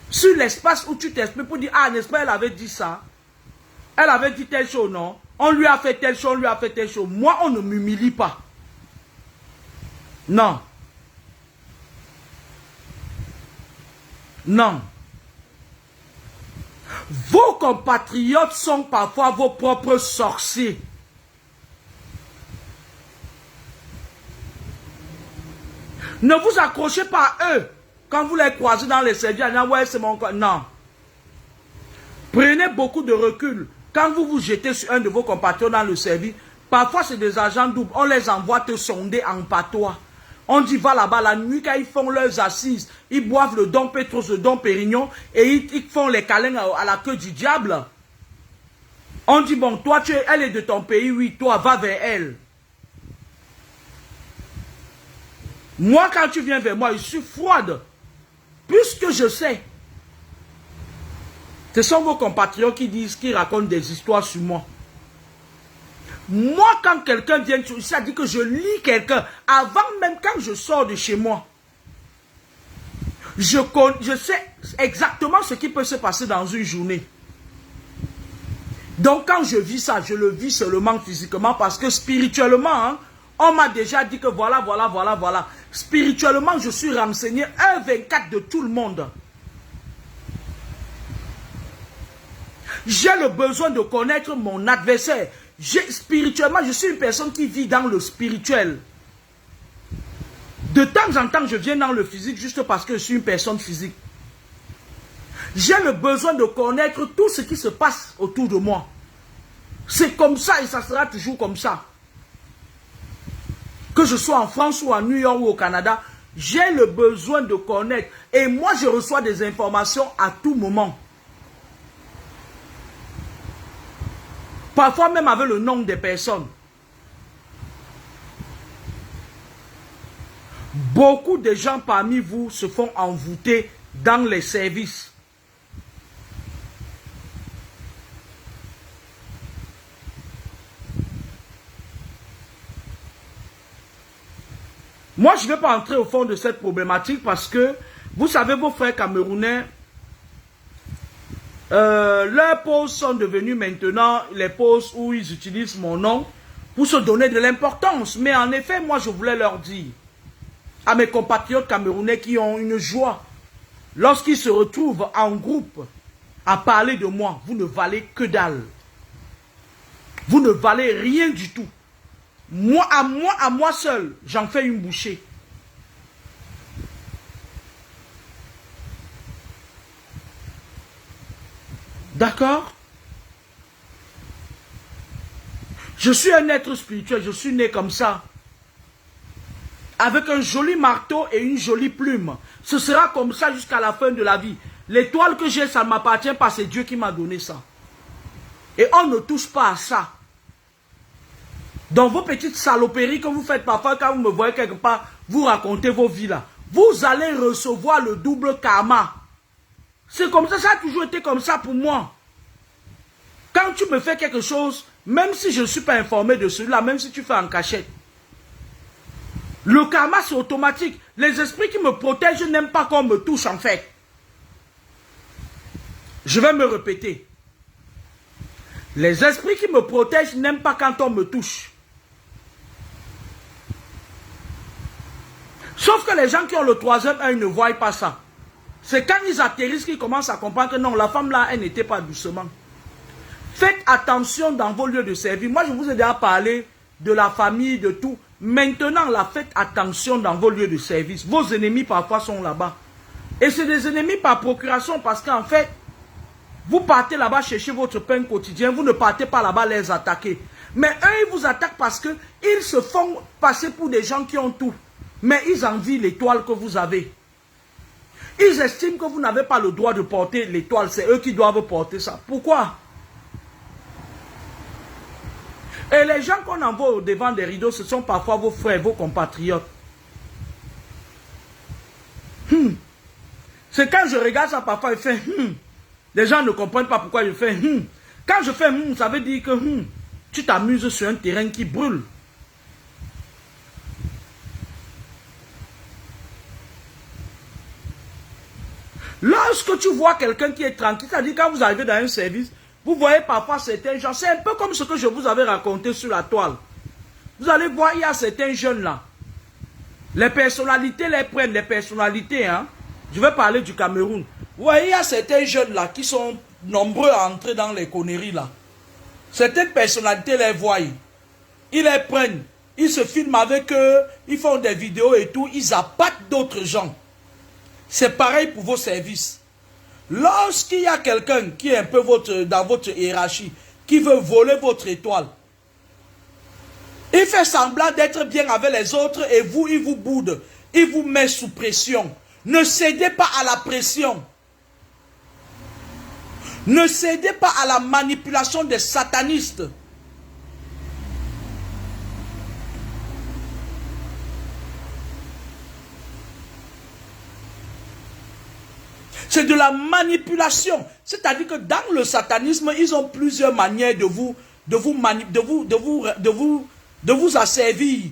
Sur l'espace où tu t'exprimes pour dire, ah, n'est-ce pas, elle avait dit ça. Elle avait dit telle chose, non. On lui a fait telle chose, on lui a fait telle chose. Moi, on ne m'humilie pas. Non. Non. Vos compatriotes sont parfois vos propres sorciers. Ne vous accrochez pas à eux. Quand vous les croisez dans les services, ouais, c'est mon... Non. Prenez beaucoup de recul. Quand vous vous jetez sur un de vos compatriotes dans le service, parfois c'est des agents doubles. On les envoie te sonder en patois. On dit va là-bas la nuit quand ils font leurs assises. Ils boivent le Dom Pétros, le Dom Pérignon et ils font les câlins à la queue du diable. On dit bon, toi, elle est de ton pays, oui, toi, va vers elle. Moi, quand tu viens vers moi, je suis froide. Puisque je sais. Ce sont vos compatriotes qui racontent des histoires sur moi. Moi, quand quelqu'un vient, ça dit que je lis quelqu'un, avant même quand je sors de chez moi, je sais exactement ce qui peut se passer dans une journée. Donc, quand je vis ça, je le vis seulement physiquement parce que spirituellement, hein, on m'a déjà dit que voilà. Spirituellement, je suis renseigné 1/24 de tout le monde. J'ai le besoin de connaître mon adversaire. Spirituellement, je suis une personne qui vit dans le spirituel. De temps en temps, je viens dans le physique juste parce que je suis une personne physique. J'ai le besoin de connaître tout ce qui se passe autour de moi. C'est comme ça et ça sera toujours comme ça. Que je sois en France ou à New York ou au Canada, j'ai le besoin de connaître. Et moi, je reçois des informations à tout moment. Parfois même avec le nom des personnes. Beaucoup de gens parmi vous se font envoûter dans les services. Moi, je ne vais pas entrer au fond de cette problématique parce que, vous savez, vos frères camerounais, leurs poses sont devenues maintenant les poses où ils utilisent mon nom pour se donner de l'importance. Mais en effet, moi, je voulais leur dire à mes compatriotes camerounais qui ont une joie, lorsqu'ils se retrouvent en groupe à parler de moi, vous ne valez que dalle. Vous ne valez rien du tout. Moi, à moi seul, j'en fais une bouchée. D'accord? Je suis un être spirituel, je suis né comme ça. Avec un joli marteau et une jolie plume. Ce sera comme ça jusqu'à la fin de la vie. L'étoile que j'ai, ça ne m'appartient pas, c'est Dieu qui m'a donné ça. Et on ne touche pas à ça. Dans vos petites saloperies que vous faites parfois quand vous me voyez quelque part, vous racontez vos vies là. Vous allez recevoir le double karma. C'est comme ça a toujours été comme ça pour moi. Quand tu me fais quelque chose, même si je ne suis pas informé de celui-là, même si tu fais en cachette, le karma c'est automatique. Les esprits qui me protègent n'aiment pas qu'on me touche en fait. Je vais me répéter. Les esprits qui me protègent n'aiment pas quand on me touche. Sauf que les gens qui ont le troisième œil ne voient pas ça. C'est quand ils atterrissent qu'ils commencent à comprendre que non, la femme là, elle n'était pas doucement. Faites attention dans vos lieux de service. Moi, je vous ai déjà parlé de la famille, de tout. Maintenant, là, faites attention dans vos lieux de service. Vos ennemis parfois sont là-bas. Et c'est des ennemis par procuration parce qu'en fait, vous partez là-bas chercher votre pain quotidien. Vous ne partez pas là-bas les attaquer. Mais eux, ils vous attaquent parce qu'ils se font passer pour des gens qui ont tout. Mais ils envient l'étoile que vous avez. Ils estiment que vous n'avez pas le droit de porter l'étoile. C'est eux qui doivent porter ça. Pourquoi? Et les gens qu'on envoie au devant des rideaux, ce sont parfois vos frères, vos compatriotes. C'est quand je regarde ça, parfois, je fais Les gens ne comprennent pas pourquoi je fais Quand je fais ça veut dire que tu t'amuses sur un terrain qui brûle. Lorsque tu vois quelqu'un qui est tranquille, c'est-à-dire quand vous arrivez dans un service, vous voyez parfois certains gens, c'est un peu comme ce que je vous avais raconté sur la toile. Vous allez voir, il y a certains jeunes là. Les personnalités les prennent, les personnalités, hein. Je vais parler du Cameroun. Vous voyez, il y a certains jeunes là qui sont nombreux à entrer dans les conneries là. Certaines personnalités les voient. Ils les prennent, ils se filment avec eux, ils font des vidéos et tout, ils abattent d'autres gens. C'est pareil pour vos services. Lorsqu'il y a quelqu'un qui est un peu dans votre hiérarchie, qui veut voler votre étoile, il fait semblant d'être bien avec les autres et vous, il vous boude. Il vous met sous pression. Ne cédez pas à la pression. Ne cédez pas à la manipulation des satanistes. C'est de la manipulation. C'est-à-dire que dans le satanisme, ils ont plusieurs manières de vous asservir.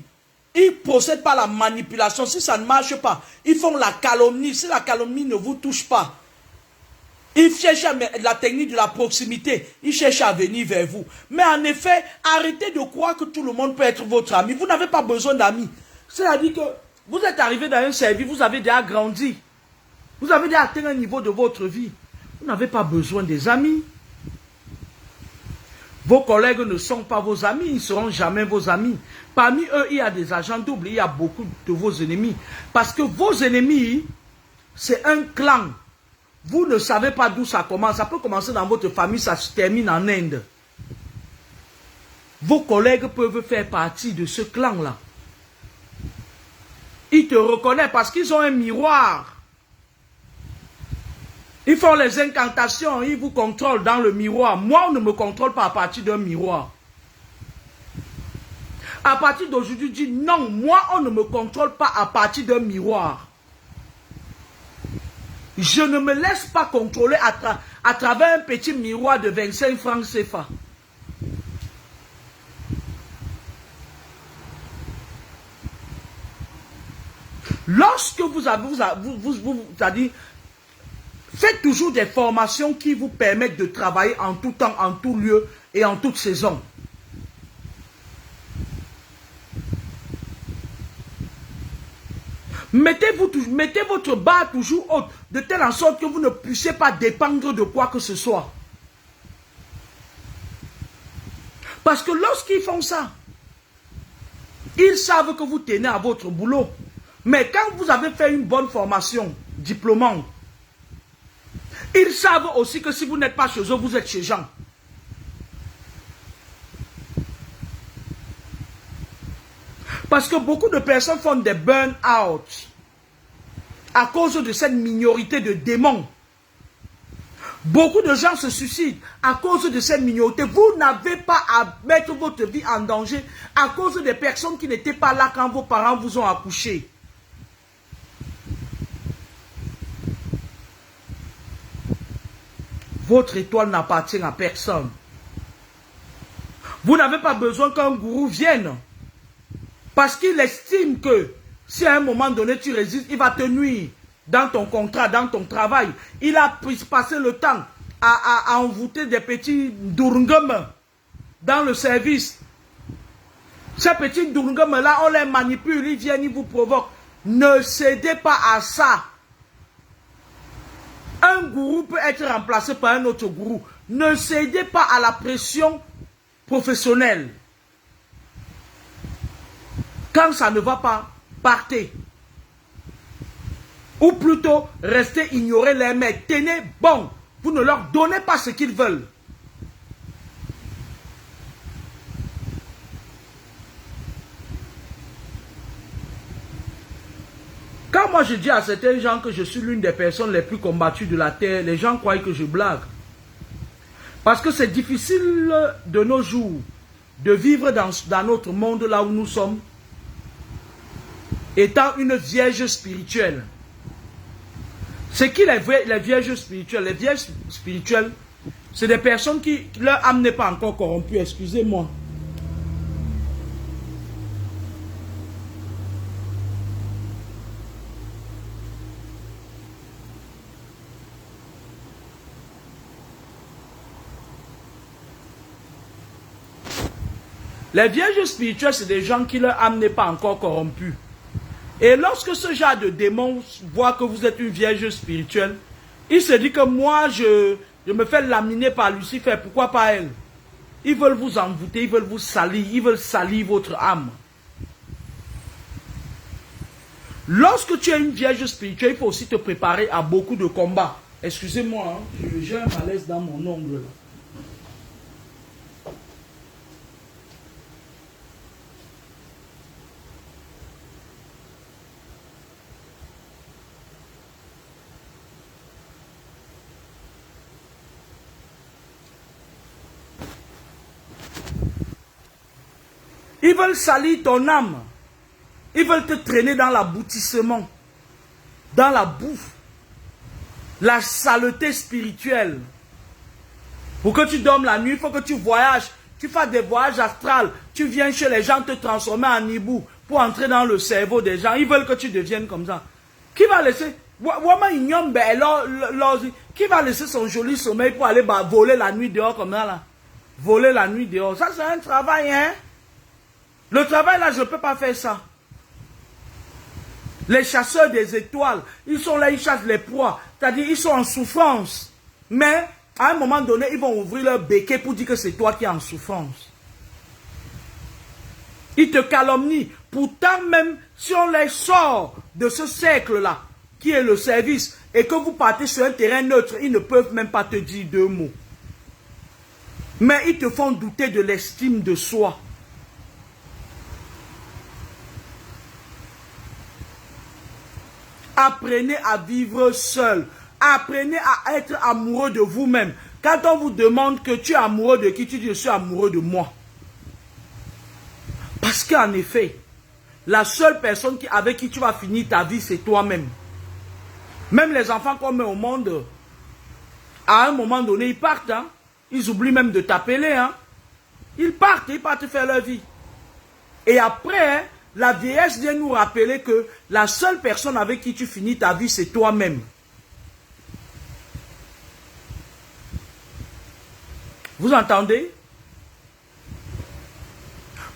Ils procèdent par la manipulation. Si ça ne marche pas, ils font la calomnie. Si la calomnie ne vous touche pas, ils cherchent la technique de la proximité. Ils cherchent à venir vers vous. Mais en effet, arrêtez de croire que tout le monde peut être votre ami. Vous n'avez pas besoin d'amis. C'est-à-dire que vous êtes arrivé dans un service, vous avez déjà grandi. Vous avez déjà atteint un niveau de votre vie. Vous n'avez pas besoin des amis. Vos collègues ne sont pas vos amis, ils ne seront jamais vos amis. Parmi eux, il y a des agents doubles, il y a beaucoup de vos ennemis. Parce que vos ennemis, c'est un clan. Vous ne savez pas d'où ça commence. Ça peut commencer dans votre famille, ça se termine en Inde. Vos collègues peuvent faire partie de ce clan-là. Ils te reconnaissent parce qu'ils ont un miroir. Ils font les incantations, ils vous contrôlent dans le miroir. Moi, on ne me contrôle pas à partir d'un miroir. À partir d'aujourd'hui, dis non, moi, on ne me contrôle pas à partir d'un miroir. Je ne me laisse pas contrôler à travers un petit miroir de 25 francs CFA. Lorsque vous avez, c'est-à-dire, faites toujours des formations qui vous permettent de travailler en tout temps, en tout lieu et en toute saison. Mettez votre barre toujours haute, de telle en sorte que vous ne puissiez pas dépendre de quoi que ce soit. Parce que lorsqu'ils font ça, ils savent que vous tenez à votre boulot. Mais quand vous avez fait une bonne formation diplômante, ils savent aussi que si vous n'êtes pas chez eux, vous êtes chez gens. Parce que beaucoup de personnes font des burn-out à cause de cette minorité de démons. Beaucoup de gens se suicident à cause de cette minorité. Vous n'avez pas à mettre votre vie en danger à cause des personnes qui n'étaient pas là quand vos parents vous ont accouché. Votre étoile n'appartient à personne. Vous n'avez pas besoin qu'un gourou vienne. Parce qu'il estime que si à un moment donné tu résistes, il va te nuire dans ton contrat, dans ton travail. Il a passé le temps à envoûter des petits dourngum dans le service. Ces petits dourngum là, on les manipule, ils viennent, ils vous provoquent. Ne cédez pas à ça. Un gourou peut être remplacé par un autre gourou. Ne cédez pas à la pression professionnelle. Quand ça ne va pas, partez. Ou plutôt, restez ignorer les maîtres. Tenez bon. Vous ne leur donnez pas ce qu'ils veulent. Quand moi je dis à certains gens que je suis l'une des personnes les plus combattues de la terre, les gens croient que je blague. Parce que c'est difficile de nos jours de vivre dans notre monde là où nous sommes, étant une vierge spirituelle. C'est qui les vierges spirituelles? Les vierges spirituelles, c'est des personnes qui leur âme n'est pas encore corrompue, excusez-moi. Les vierges spirituelles, c'est des gens qui leur âme n'est pas encore corrompue. Et lorsque ce genre de démon voit que vous êtes une vierge spirituelle, il se dit que moi, je me fais laminer par Lucifer, pourquoi pas elle? Ils veulent vous envoûter, ils veulent vous salir, ils veulent salir votre âme. Lorsque tu es une vierge spirituelle, il faut aussi te préparer à beaucoup de combats. Excusez-moi, hein, j'ai un malaise dans mon ongle là. Ils veulent salir ton âme. Ils veulent te traîner dans l'aboutissement, dans la bouffe, la saleté spirituelle. Pour que tu dormes la nuit, il faut que tu voyages. Tu fasses des voyages astrales. Tu viens chez les gens te transformer en hibou pour entrer dans le cerveau des gens. Ils veulent que tu deviennes comme ça. Qui va laisser... Qui va laisser son joli sommeil pour aller voler la nuit dehors comme ça là? Voler la nuit dehors. Ça c'est un travail, hein? Le travail là, je ne peux pas faire ça. Les chasseurs des étoiles, ils sont là, ils chassent les proies. C'est-à-dire, ils sont en souffrance. Mais, à un moment donné, ils vont ouvrir leur béquet pour dire que c'est toi qui es en souffrance. Ils te calomnient. Pourtant, même si on les sort de ce cercle-là, qui est le service, et que vous partez sur un terrain neutre, ils ne peuvent même pas te dire deux mots. Mais ils te font douter de l'estime de soi. Apprenez à vivre seul. Apprenez à être amoureux de vous-même. Quand on vous demande que tu es amoureux de qui, tu dis je suis amoureux de moi. Parce qu'en effet, la seule personne avec qui tu vas finir ta vie, c'est toi-même. Même les enfants qu'on met au monde, à un moment donné, ils partent. Hein? Ils oublient même de t'appeler. Hein? Ils partent faire leur vie. Et après... Hein, la vieillesse vient nous rappeler que la seule personne avec qui tu finis ta vie, c'est toi-même. Vous entendez?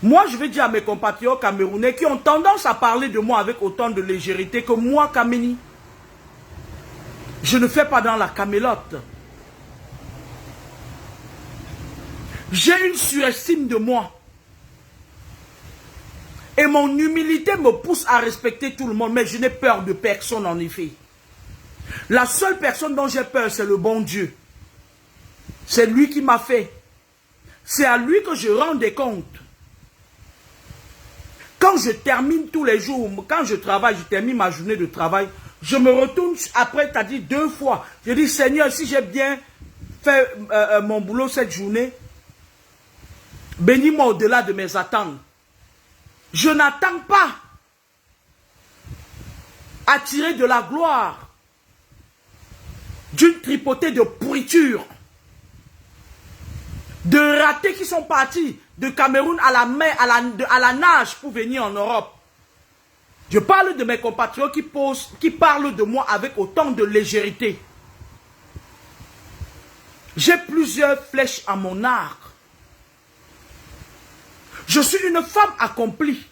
Moi, je vais dire à mes compatriotes camerounais qui ont tendance à parler de moi avec autant de légèreté que moi, Kameni, je ne fais pas dans la camélote. J'ai une surestime de moi. Et mon humilité me pousse à respecter tout le monde. Mais je n'ai peur de personne en effet. La seule personne dont j'ai peur, c'est le bon Dieu. C'est lui qui m'a fait. C'est à lui que je rends des comptes. Quand je termine tous les jours, quand je travaille, je termine ma journée de travail, je me retourne après, t'as dit 2 fois. Je dis, Seigneur, si j'ai bien fait mon boulot cette journée. Bénis-moi au-delà de mes attentes. Je n'attends pas à tirer de la gloire d'une tripotée de pourriture, de ratés qui sont partis de Cameroun à la mer, à la nage pour venir en Europe. Je parle de mes compatriotes qui parlent de moi avec autant de légèreté. J'ai plusieurs flèches à mon arc. Je suis une femme accomplie.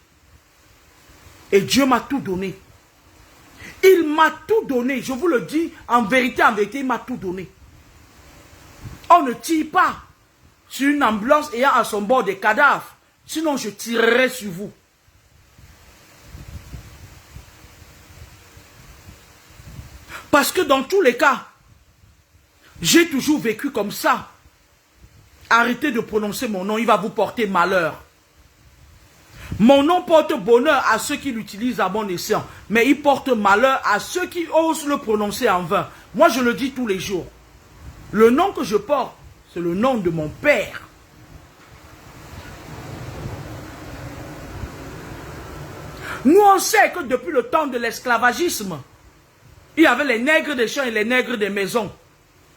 Et Dieu m'a tout donné. Il m'a tout donné. Je vous le dis, en vérité, il m'a tout donné. On ne tire pas sur une ambulance ayant à son bord des cadavres. Sinon, je tirerai sur vous. Parce que dans tous les cas, j'ai toujours vécu comme ça. Arrêtez de prononcer mon nom, il va vous porter malheur. Mon nom porte bonheur à ceux qui l'utilisent à bon escient, mais il porte malheur à ceux qui osent le prononcer en vain. Moi, je le dis tous les jours. Le nom que je porte, c'est le nom de mon père. Nous, on sait que depuis le temps de l'esclavagisme, il y avait les nègres des champs et les nègres des maisons.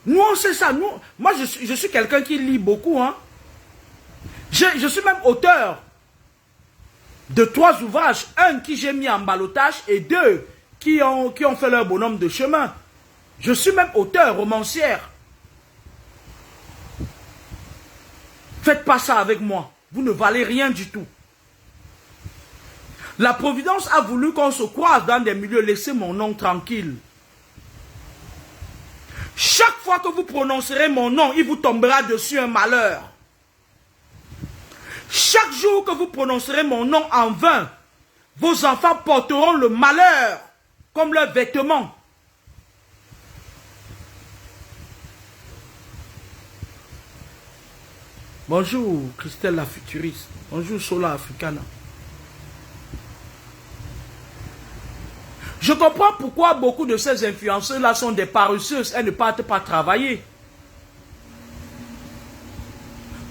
Nous, on sait ça. Nous, moi, je suis quelqu'un qui lit beaucoup. Hein. Je suis même auteur de 3 ouvrages. Un qui j'ai mis en ballottage et 2 qui ont fait leur bonhomme de chemin. Je suis même auteur, romancière. Faites pas ça avec moi. Vous ne valez rien du tout. La Providence a voulu qu'on se croise dans des milieux. Laissez mon nom tranquille. Chaque fois que vous prononcerez mon nom, il vous tombera dessus un malheur. Chaque jour que vous prononcerez mon nom en vain, vos enfants porteront le malheur comme leurs vêtements. Bonjour Christelle la futuriste. Bonjour Sola Africana. Je comprends pourquoi beaucoup de ces influenceurs-là sont des paresseuses. Elles ne partent pas travailler.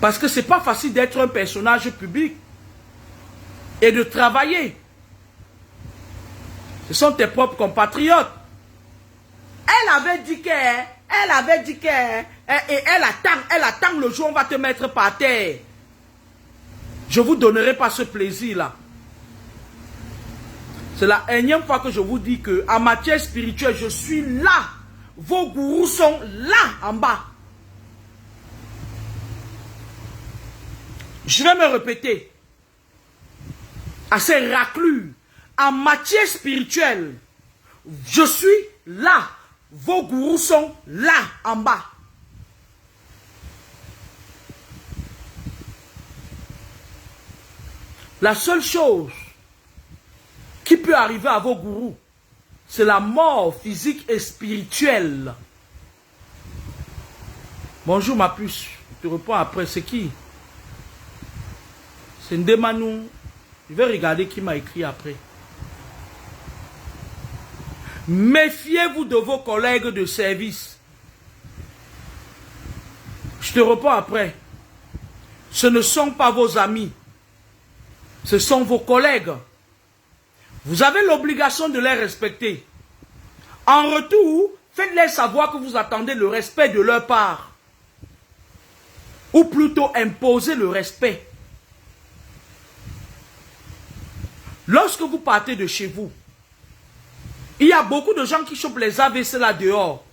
Parce que ce n'est pas facile d'être un personnage public et de travailler. Ce sont tes propres compatriotes. Elle avait dit et elle attend le jour où on va te mettre par terre. Je ne vous donnerai pas ce plaisir-là. C'est la énième fois que je vous dis que en matière spirituelle, je suis là. Vos gourous sont là en bas. Je vais me répéter. À ces raclures, en matière spirituelle, je suis là. Vos gourous sont là en bas. La seule chose qui peut arriver à vos gourous, c'est la mort physique et spirituelle. Bonjour ma puce, je te réponds après, c'est qui? C'est Ndemanou. Je vais regarder qui m'a écrit après. Méfiez-vous de vos collègues de service. Je te réponds après. Ce ne sont pas vos amis. Ce sont vos collègues. Vous avez l'obligation de les respecter. En retour, faites-les savoir que vous attendez le respect de leur part. Ou plutôt imposez le respect. Lorsque vous partez de chez vous, il y a beaucoup de gens qui chopent les AVC là dehors.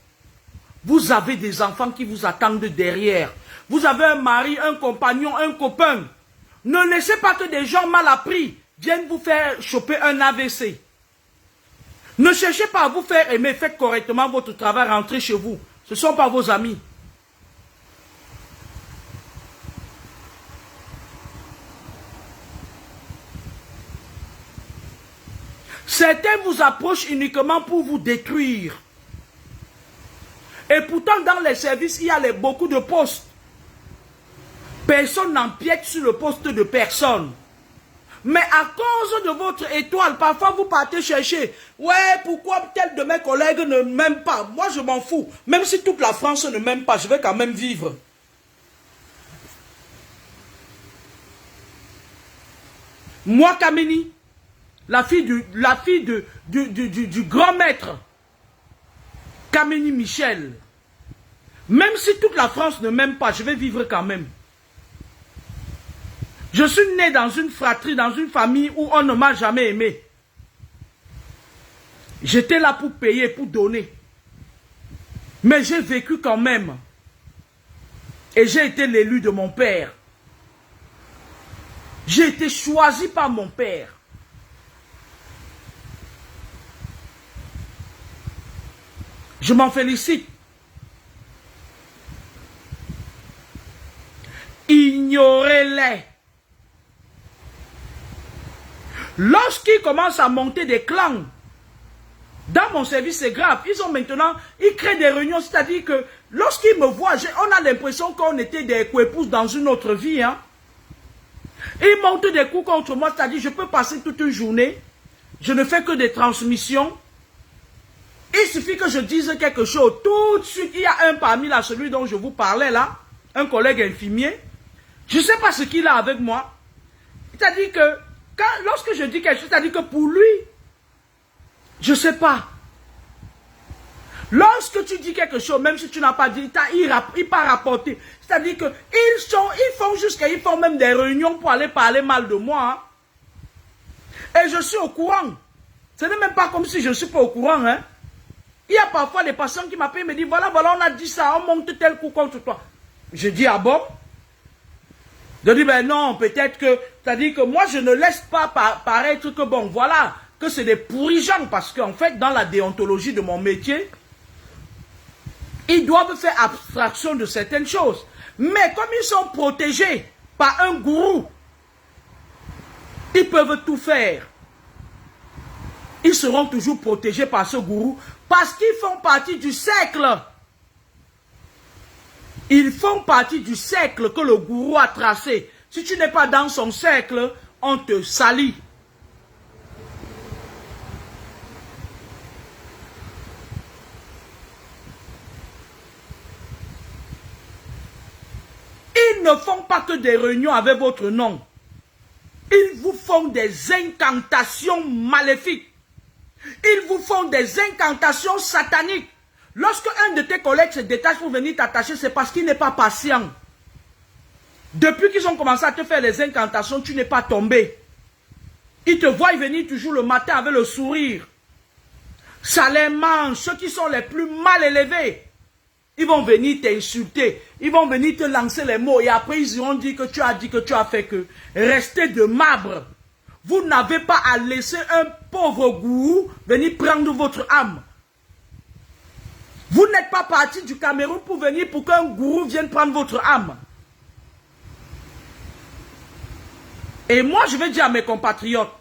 Vous avez des enfants qui vous attendent derrière. Vous avez un mari, un compagnon, un copain. Ne laissez pas que des gens mal appris viennent vous faire choper un AVC. Ne cherchez pas à vous faire aimer, faites correctement votre travail, rentrez chez vous. Ce ne sont pas vos amis. Certains vous approchent uniquement pour vous détruire. Et pourtant, dans les services, il y a beaucoup de postes. Personne n'empiète sur le poste de personne. Mais à cause de votre étoile, parfois vous partez chercher. Ouais, pourquoi tel de mes collègues ne m'aime pas? Moi, je m'en fous. Même si toute la France ne m'aime pas, je vais quand même vivre. Moi, Kamini, la fille du grand maître, Kamini Michel, même si toute la France ne m'aime pas, je vais vivre quand même. Je suis né dans une fratrie, dans une famille où on ne m'a jamais aimé. J'étais là pour payer, pour donner. Mais j'ai vécu quand même. Et j'ai été l'élu de mon père. J'ai été choisi par mon père. Je m'en félicite. Ignorez-les. Lorsqu'ils commencent à monter des clans, dans mon service, c'est grave. Ils créent des réunions, c'est-à-dire que lorsqu'ils me voient, on a l'impression qu'on était des coépouses dans une autre vie. Hein. Ils montent des coups contre moi, c'est-à-dire je peux passer toute une journée, je ne fais que des transmissions. Il suffit que je dise quelque chose, tout de suite, il y a un parmi là, celui dont je vous parlais là, un collègue infirmier. Je ne sais pas ce qu'il a avec moi. C'est-à-dire que, lorsque je dis quelque chose, c'est-à-dire que pour lui, je ne sais pas. Lorsque tu dis quelque chose, même si tu n'as pas dit, il part rapporter. C'est-à-dire qu'ils font même des réunions pour aller parler mal de moi. Hein. Et je suis au courant. Ce n'est même pas comme si je ne suis pas au courant. Hein. Il y a parfois des personnes qui m'appellent et me disent, voilà, on a dit ça, on monte tel coup contre toi. Je dis, ah bon? Je dis, ben non, peut-être que, c'est-à-dire que moi, je ne laisse pas paraître que, bon, voilà, que c'est des pourris gens, parce qu'en fait, dans la déontologie de mon métier, ils doivent faire abstraction de certaines choses. Mais comme ils sont protégés par un gourou, ils peuvent tout faire. Ils seront toujours protégés par ce gourou, parce qu'ils font partie du cercle. Ils font partie du cercle que le gourou a tracé. Si tu n'es pas dans son cercle, on te salit. Ils ne font pas que des réunions avec votre nom. Ils vous font des incantations maléfiques. Ils vous font des incantations sataniques. Lorsque un de tes collègues se détache pour venir t'attacher, c'est parce qu'il n'est pas patient. Depuis qu'ils ont commencé à te faire les incantations, tu n'es pas tombé. Ils te voient venir toujours le matin avec le sourire. Ça les mange. Ceux qui sont les plus mal élevés, ils vont venir t'insulter. Ils vont venir te lancer les mots. Et après, ils iront dire que tu as dit que tu as fait que. Restez de marbre. Vous n'avez pas à laisser un pauvre gourou venir prendre votre âme. Vous n'êtes pas parti du Cameroun pour venir pour qu'un gourou vienne prendre votre âme. Et moi, je vais dire à mes compatriotes,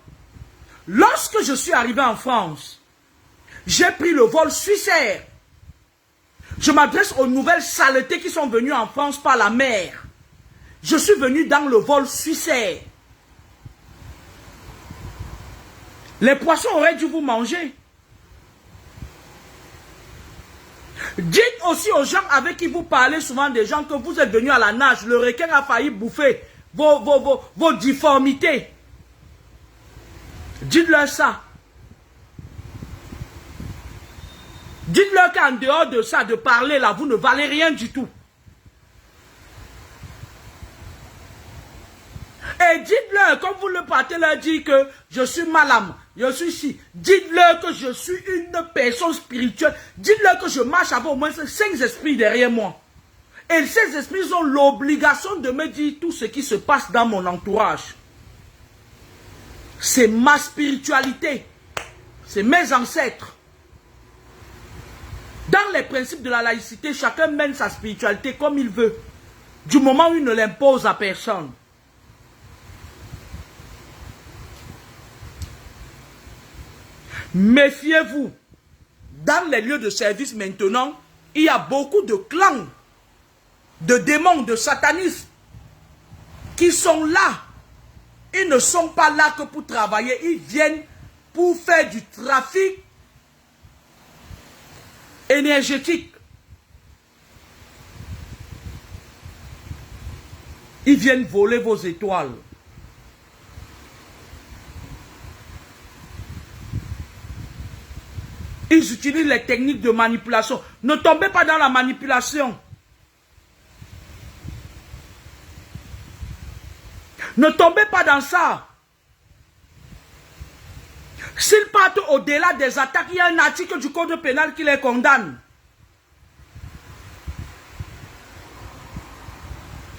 lorsque je suis arrivé en France, j'ai pris le vol Suissair. Je m'adresse aux nouvelles saletés qui sont venues en France par la mer. Je suis venu dans le vol Suissair. Les poissons auraient dû vous manger. Dites aussi aux gens avec qui vous parlez souvent, des gens que vous êtes venus à la nage, le requin a failli bouffer vos difformités. Dites-leur ça. Dites-leur qu'en dehors de ça, de parler là, vous ne valez rien du tout. Et dites-leur, comme vous le partez, leur dire que je suis malade, je suis ici. Dites-leur que je suis une personne spirituelle. Dites-leur que je marche avec au moins 5 esprits derrière moi. Et ces esprits ont l'obligation de me dire tout ce qui se passe dans mon entourage. C'est ma spiritualité. C'est mes ancêtres. Dans les principes de la laïcité, chacun mène sa spiritualité comme il veut. Du moment où il ne l'impose à personne. Méfiez-vous. Dans les lieux de service maintenant, il y a beaucoup de clans, de démons, de satanistes qui sont là Ils ne sont pas là que pour travailler. Ils viennent pour faire du trafic énergétique. Ils viennent voler vos étoiles. Ils utilisent les techniques de manipulation. Ne tombez pas dans la manipulation. Ne tombez pas dans ça. S'ils partent au-delà des attaques, il y a un article du code pénal qui les condamne.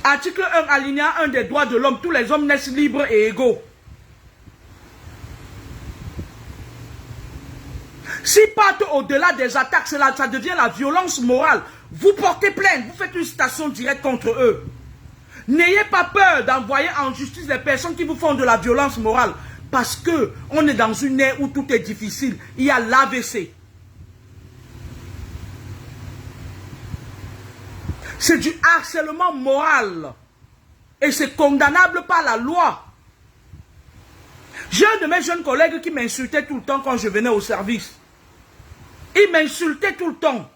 Article 1, alinéa 1 des droits de l'homme. Tous les hommes naissent libres et égaux. S'ils partent au-delà des attaques, ça devient la violence morale. Vous portez plainte, vous faites une citation directe contre eux. N'ayez pas peur d'envoyer en justice les personnes qui vous font de la violence morale. Parce que on est dans une ère où tout est difficile. Il y a l'AVC. C'est du harcèlement moral. Et c'est condamnable par la loi. J'ai un de mes jeunes collègues qui m'insultait tout le temps quand je venais au service. Il m'insultait tout le temps.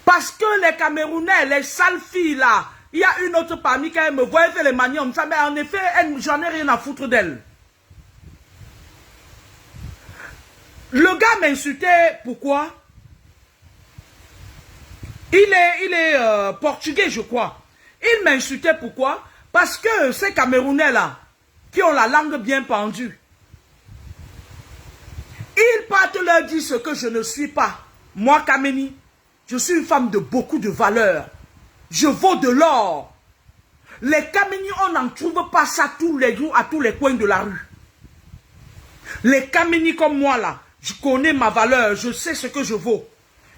Parce que les Camerounais, les sales filles là, il y a une autre parmi qui me voit faire les manions. Mais en effet, j'en ai rien à foutre d'elle. Le gars m'insultait, pourquoi? Il est portugais, je crois. Il m'insultait, pourquoi? Parce que ces Camerounais là, qui ont la langue bien pendue, ils partent leur dire ce que je ne suis pas. Moi, Kameni, je suis une femme de beaucoup de valeur. Je vaux de l'or. Les Kameni, on n'en trouve pas ça tous les jours à tous les coins de la rue. Les Kameni comme moi là, je connais ma valeur, je sais ce que je vaux.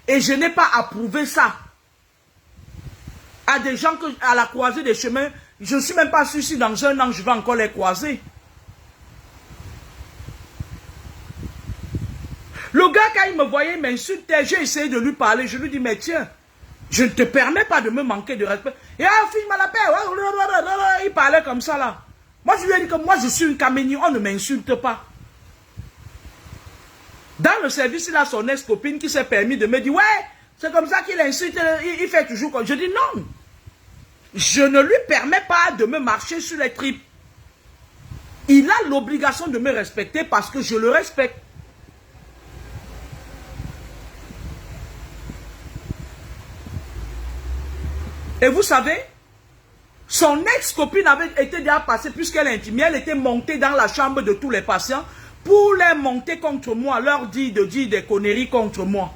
Et je n'ai pas approuvé ça. À des gens que, à la croisée des chemins, je ne suis même pas sûr si dans un an je vais encore les croiser. Le gars, quand il me voyait, il m'insultait. J'ai essayé de lui parler. Je lui dis, mais tiens, je ne te permets pas de me manquer de respect. Et filme la paix. Il parlait comme ça là. Moi, je lui ai dit que moi, je suis une Kameni. On ne m'insulte pas. Dans le service, il a son ex-copine qui s'est permis de me dire, ouais, c'est comme ça qu'il insulte. Il fait toujours comme... Je dis, non. Je ne lui permets pas de me marcher sur les tripes. Il a l'obligation de me respecter parce que je le respecte. Et vous savez, son ex-copine avait été déjà passée, puisqu'elle est infirmière, elle était montée dans la chambre de tous les patients pour les monter contre moi, leur dire de dire des conneries contre moi.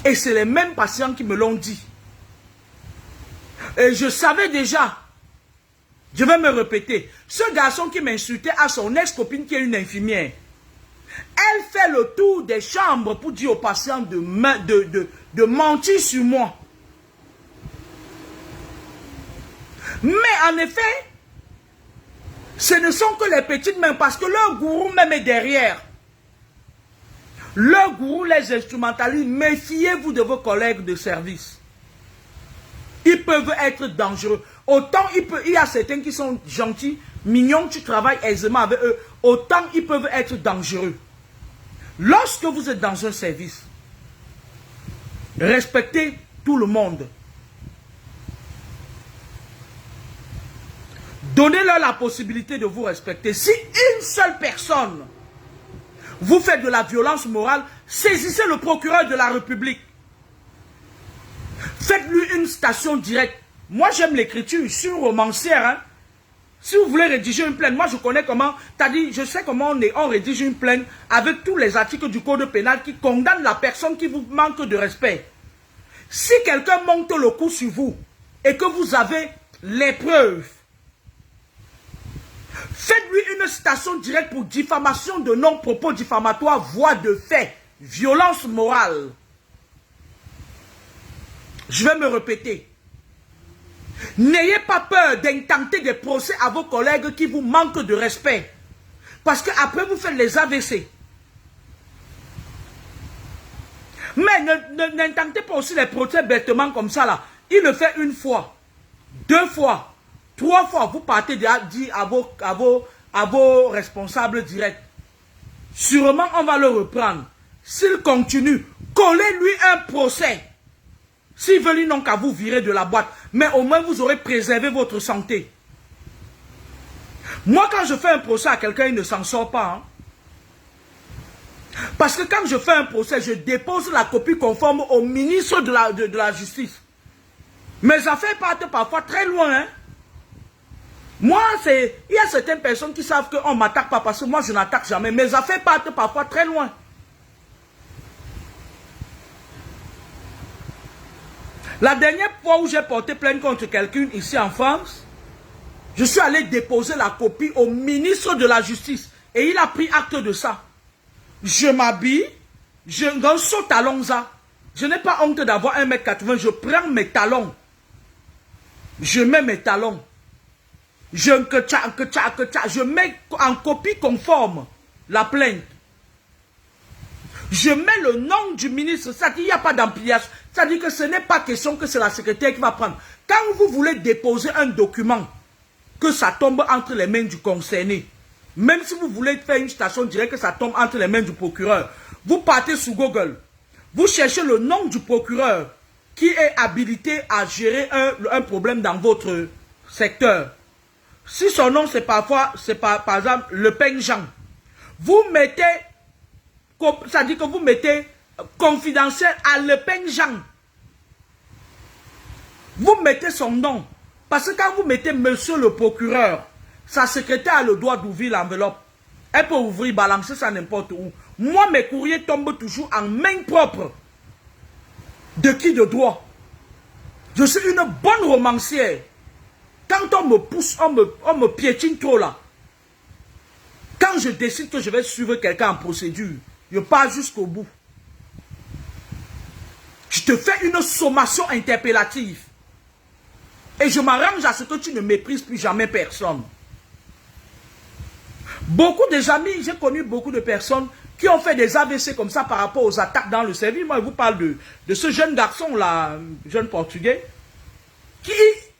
Et c'est les mêmes patients qui me l'ont dit. Et je savais déjà, je vais me répéter, ce garçon qui m'insultait a son ex-copine qui est une infirmière. Elle fait le tour des chambres pour dire aux patients de mentir sur moi. Mais en effet, ce ne sont que les petites mains parce que leur gourou même est derrière. Leur gourou les instrumentalise. Méfiez-vous de vos collègues de service. Ils peuvent être dangereux. Autant il y a certains qui sont gentils, mignons, tu travailles aisément avec eux. Autant ils peuvent être dangereux. Lorsque vous êtes dans un service, respectez tout le monde. Donnez-leur la possibilité de vous respecter. Si une seule personne vous fait de la violence morale, saisissez le procureur de la République. Faites-lui une citation directe. Moi, j'aime l'écriture. Je suis une romancière. Hein. Si vous voulez rédiger une plainte, moi, je connais comment... je sais comment on rédige une plainte avec tous les articles du code pénal qui condamnent la personne qui vous manque de respect. Si quelqu'un monte le coup sur vous et que vous avez les preuves, faites-lui une citation directe pour diffamation de non-propos diffamatoires, voie de fait, violence morale. Je vais me répéter. N'ayez pas peur d'intenter des procès à vos collègues qui vous manquent de respect. Parce qu'après vous faites les AVC. Mais n'intentez pas aussi les procès bêtement comme ça là. Il le fait une fois, deux fois, 3 fois, vous partez déjà dire à vos responsables directs. Sûrement, on va le reprendre. S'il continue, collez-lui un procès. S'il veut, ils n'ont qu'à vous virer de la boîte. Mais au moins, vous aurez préservé votre santé. Moi, quand je fais un procès à quelqu'un, il ne s'en sort pas. Hein. Parce que quand je fais un procès, je dépose la copie conforme au ministre de la Justice. Mes affaires partent parfois très loin. Hein. Moi, il y a certaines personnes qui savent qu'on ne m'attaque pas parce que moi, je n'attaque jamais. Mes affaires partent parfois très loin. La dernière fois où j'ai porté plainte contre quelqu'un ici en France, je suis allé déposer la copie au ministre de la Justice. Et il a pris acte de ça. Je m'habille, je saute talons ça. Je n'ai pas honte d'avoir 1m80. Je prends mes talons. Je mets mes talons. Je mets en copie conforme la plainte. Je mets le nom du ministre. Ça dit qu'il n'y a pas d'empilage. Ça dit que ce n'est pas question que c'est la secrétaire qui va prendre. Quand vous voulez déposer un document, que ça tombe entre les mains du concerné, même si vous voulez faire une citation directe, que ça tombe entre les mains du procureur, vous partez sur Google, vous cherchez le nom du procureur qui est habilité à gérer un problème dans votre secteur. Si son nom c'est parfois, par exemple, Le Peng Jean, vous mettez, ça dit que vous mettez confidentiel à Le Peng Jean. Vous mettez son nom. Parce que quand vous mettez monsieur le procureur, sa secrétaire a le droit d'ouvrir l'enveloppe. Elle peut ouvrir, balancer ça n'importe où. Moi, mes courriers tombent toujours en main propre. De qui de droit? Je suis une bonne romancière. Quand on me pousse, on me piétine trop là. Quand je décide que je vais suivre quelqu'un en procédure, je pars jusqu'au bout. Je te fais une sommation interpellative. Et je m'arrange à ce que tu ne méprises plus jamais personne. Beaucoup de amis, j'ai connu beaucoup de personnes qui ont fait des AVC comme ça par rapport aux attaques dans le service. Moi, je vous parle de ce jeune garçon-là, jeune portugais, qui,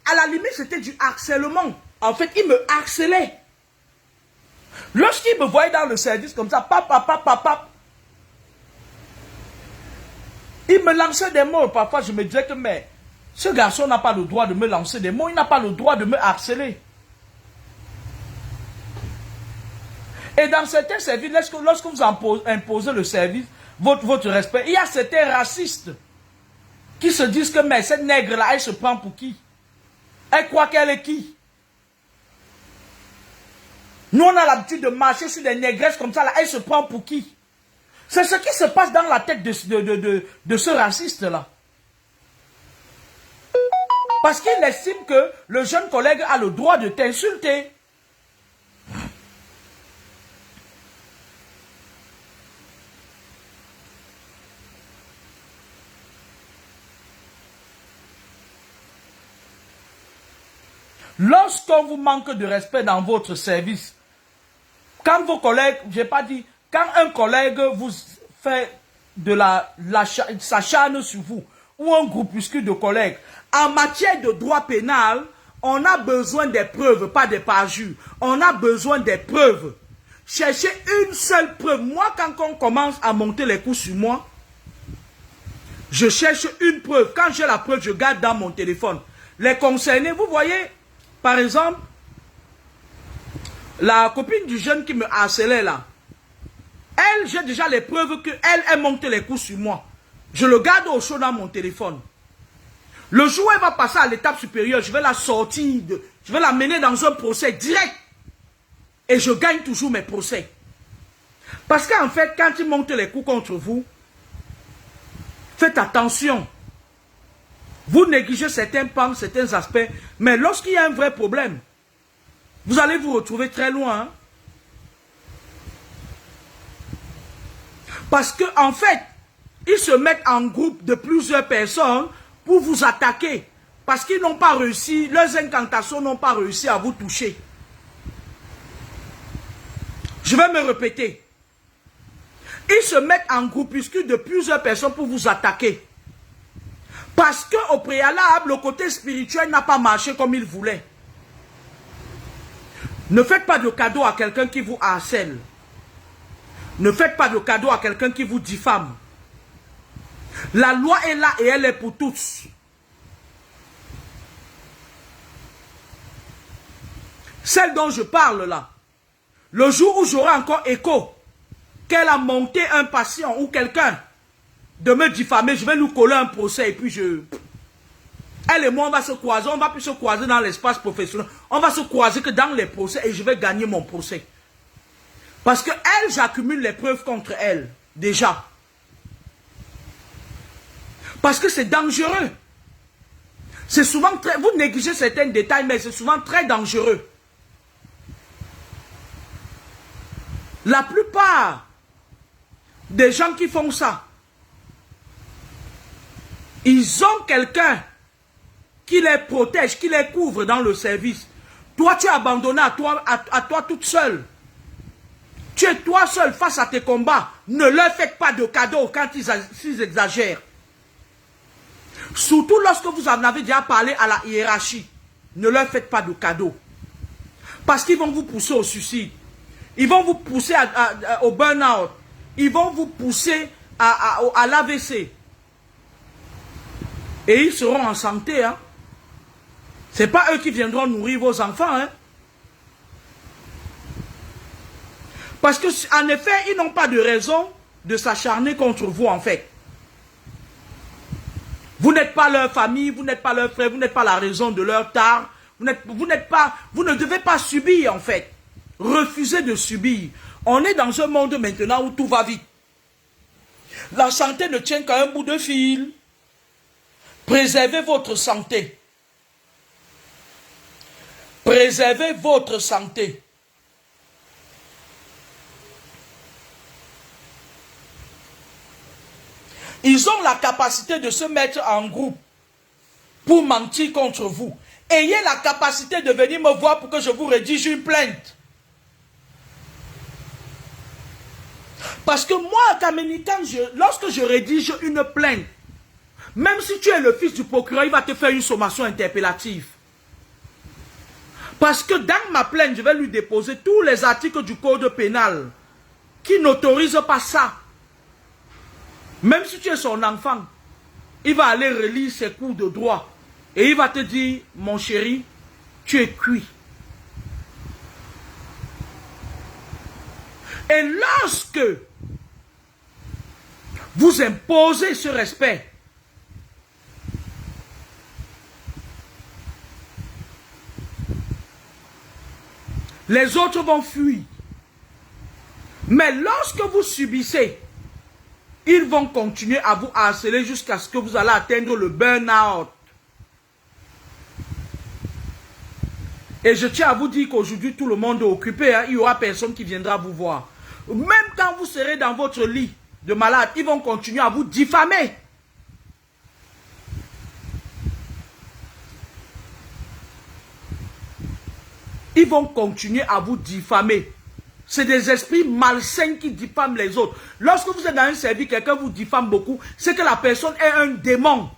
à la limite, c'était du harcèlement. En fait, il me harcelait. Lorsqu'il me voyait dans le service comme ça, il me lançait des mots. Parfois, je me disais que, mais ce garçon n'a pas le droit de me lancer des mots, il n'a pas le droit de me harceler. Et dans certains services, lorsque vous imposez le service, votre respect, il y a certains racistes qui se disent que mais cette nègre-là, elle se prend pour qui? Elle croit qu'elle est qui? Nous, on a l'habitude de marcher sur des négresses comme ça, là, elle se prend pour qui? C'est ce qui se passe dans la tête de ce raciste-là. Parce qu'il estime que le jeune collègue a le droit de t'insulter. Lorsqu'on vous manque de respect dans votre service, quand vos collègues, j'ai pas dit, quand un collègue vous fait de s'acharne sur vous, ou un groupuscule de collègues, en matière de droit pénal, on a besoin des preuves, pas des parjures. On a besoin des preuves. Cherchez une seule preuve. Moi, quand on commence à monter les coups sur moi, je cherche une preuve. Quand j'ai la preuve, je garde dans mon téléphone. Les concernés, vous voyez, par exemple, la copine du jeune qui me harcelait là, elle, j'ai déjà les preuves qu'elle monte les coups sur moi. Je le garde au chaud dans mon téléphone. Le jour où elle va passer à l'étape supérieure, je vais la sortir, je vais la mener dans un procès direct. Et je gagne toujours mes procès. Parce qu'en fait, quand ils montent les coups contre vous, faites attention. Vous négligez certains pans, certains aspects, mais lorsqu'il y a un vrai problème, vous allez vous retrouver très loin. Hein? Parce qu'en fait, ils se mettent en groupe de plusieurs personnes pour vous attaquer. Parce qu'ils n'ont pas réussi, leurs incantations n'ont pas réussi à vous toucher. Je vais me répéter. Ils se mettent en groupuscule de plusieurs personnes pour vous attaquer. Parce qu'au préalable, le côté spirituel n'a pas marché comme ils voulaient. Ne faites pas de cadeau à quelqu'un qui vous harcèle. Ne faites pas de cadeau à quelqu'un qui vous diffame. La loi est là et elle est pour tous. Celle dont je parle là, le jour où j'aurai encore écho qu'elle a monté un patient ou quelqu'un de me diffamer, je vais lui coller un procès et puis elle et moi, on va se croiser, on va plus se croiser dans l'espace professionnel, on va se croiser que dans les procès et je vais gagner mon procès. Parce que elle, j'accumule les preuves contre elle, déjà. Parce que c'est dangereux. C'est souvent très... Vous négligez certains détails, mais c'est souvent très dangereux. La plupart des gens qui font ça, ils ont quelqu'un qui les protège, qui les couvre dans le service. Toi, tu es abandonné à toi toute seule. Tu es toi seul face à tes combats. Ne leur faites pas de cadeaux quand ils exagèrent. Surtout lorsque vous en avez déjà parlé à la hiérarchie. Ne leur faites pas de cadeaux. Parce qu'ils vont vous pousser au suicide. Ils vont vous pousser au burn-out. Ils vont vous pousser à l'AVC. Et ils seront en santé. Hein. Ce n'est pas eux qui viendront nourrir vos enfants. Hein. Parce qu'en effet, ils n'ont pas de raison de s'acharner contre vous, en fait. Vous n'êtes pas leur famille, vous n'êtes pas leur frère, vous n'êtes pas la raison de leur tard. Vous ne devez pas subir, en fait. Refusez de subir. On est dans un monde maintenant où tout va vite. La santé ne tient qu'à un bout de fil. Préservez votre santé. Préservez votre santé. Ils ont la capacité de se mettre en groupe pour mentir contre vous. Ayez la capacité de venir me voir pour que je vous rédige une plainte. Parce que moi, Kamenikan, lorsque je rédige une plainte, même si tu es le fils du procureur, il va te faire une sommation interpellative. Parce que dans ma plainte, je vais lui déposer tous les articles du code pénal qui n'autorisent pas ça. Même si tu es son enfant, il va aller relire ses cours de droit. Et il va te dire, mon chéri, tu es cuit. Et lorsque vous imposez ce respect, les autres vont fuir. Mais lorsque vous subissez, ils vont continuer à vous harceler jusqu'à ce que vous allez atteindre le burn-out. Et je tiens à vous dire qu'aujourd'hui, tout le monde est occupé. Hein. Il n'y aura personne qui viendra vous voir. Même quand vous serez dans votre lit de malade, ils vont continuer à vous diffamer. Ils vont continuer à vous diffamer. C'est des esprits malsains qui diffament les autres. Lorsque vous êtes dans un service, quelqu'un vous diffame beaucoup, c'est que la personne est un démon.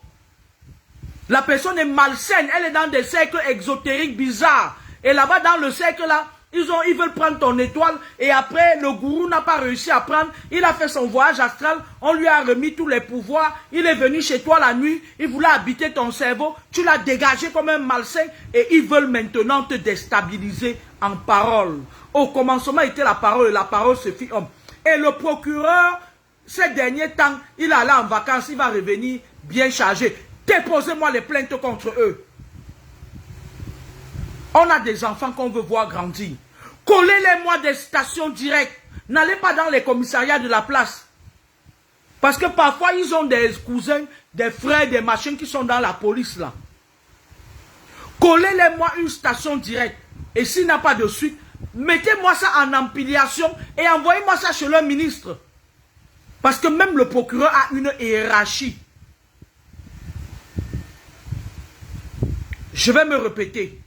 La personne est malsaine, elle est dans des cercles exotériques bizarres. Et là-bas, dans le cercle-là, ils veulent prendre ton étoile. Et après, le gourou n'a pas réussi à prendre. Il a fait son voyage astral. On lui a remis tous les pouvoirs. Il est venu chez toi la nuit. Il voulait habiter ton cerveau. Tu l'as dégagé comme un malsain. Et ils veulent maintenant te déstabiliser en parole. Au commencement était la parole. Et la parole se fit homme. Et le procureur, ces derniers temps, il est allé en vacances. Il va revenir bien chargé. Déposez-moi les plaintes contre eux. On a des enfants qu'on veut voir grandir. Collez-les-moi des stations directes. N'allez pas dans les commissariats de la place. Parce que parfois, ils ont des cousins, des frères, des machins qui sont dans la police là. Collez-les-moi une station directe. Et s'il n'y a pas de suite, mettez-moi ça en empilation et envoyez-moi ça chez le ministre. Parce que même le procureur a une hiérarchie. Je vais me répéter.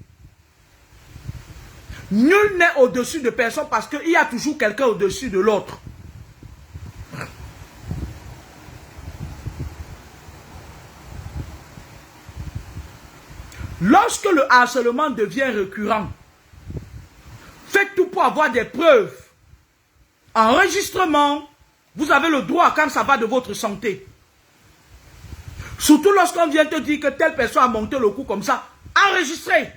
Nul n'est au-dessus de personne parce qu'il y a toujours quelqu'un au-dessus de l'autre. Lorsque le harcèlement devient récurrent, faut avoir des preuves. Enregistrement, vous avez le droit quand ça va de votre santé. Surtout lorsqu'on vient te dire que telle personne a monté le coup comme ça, enregistrez.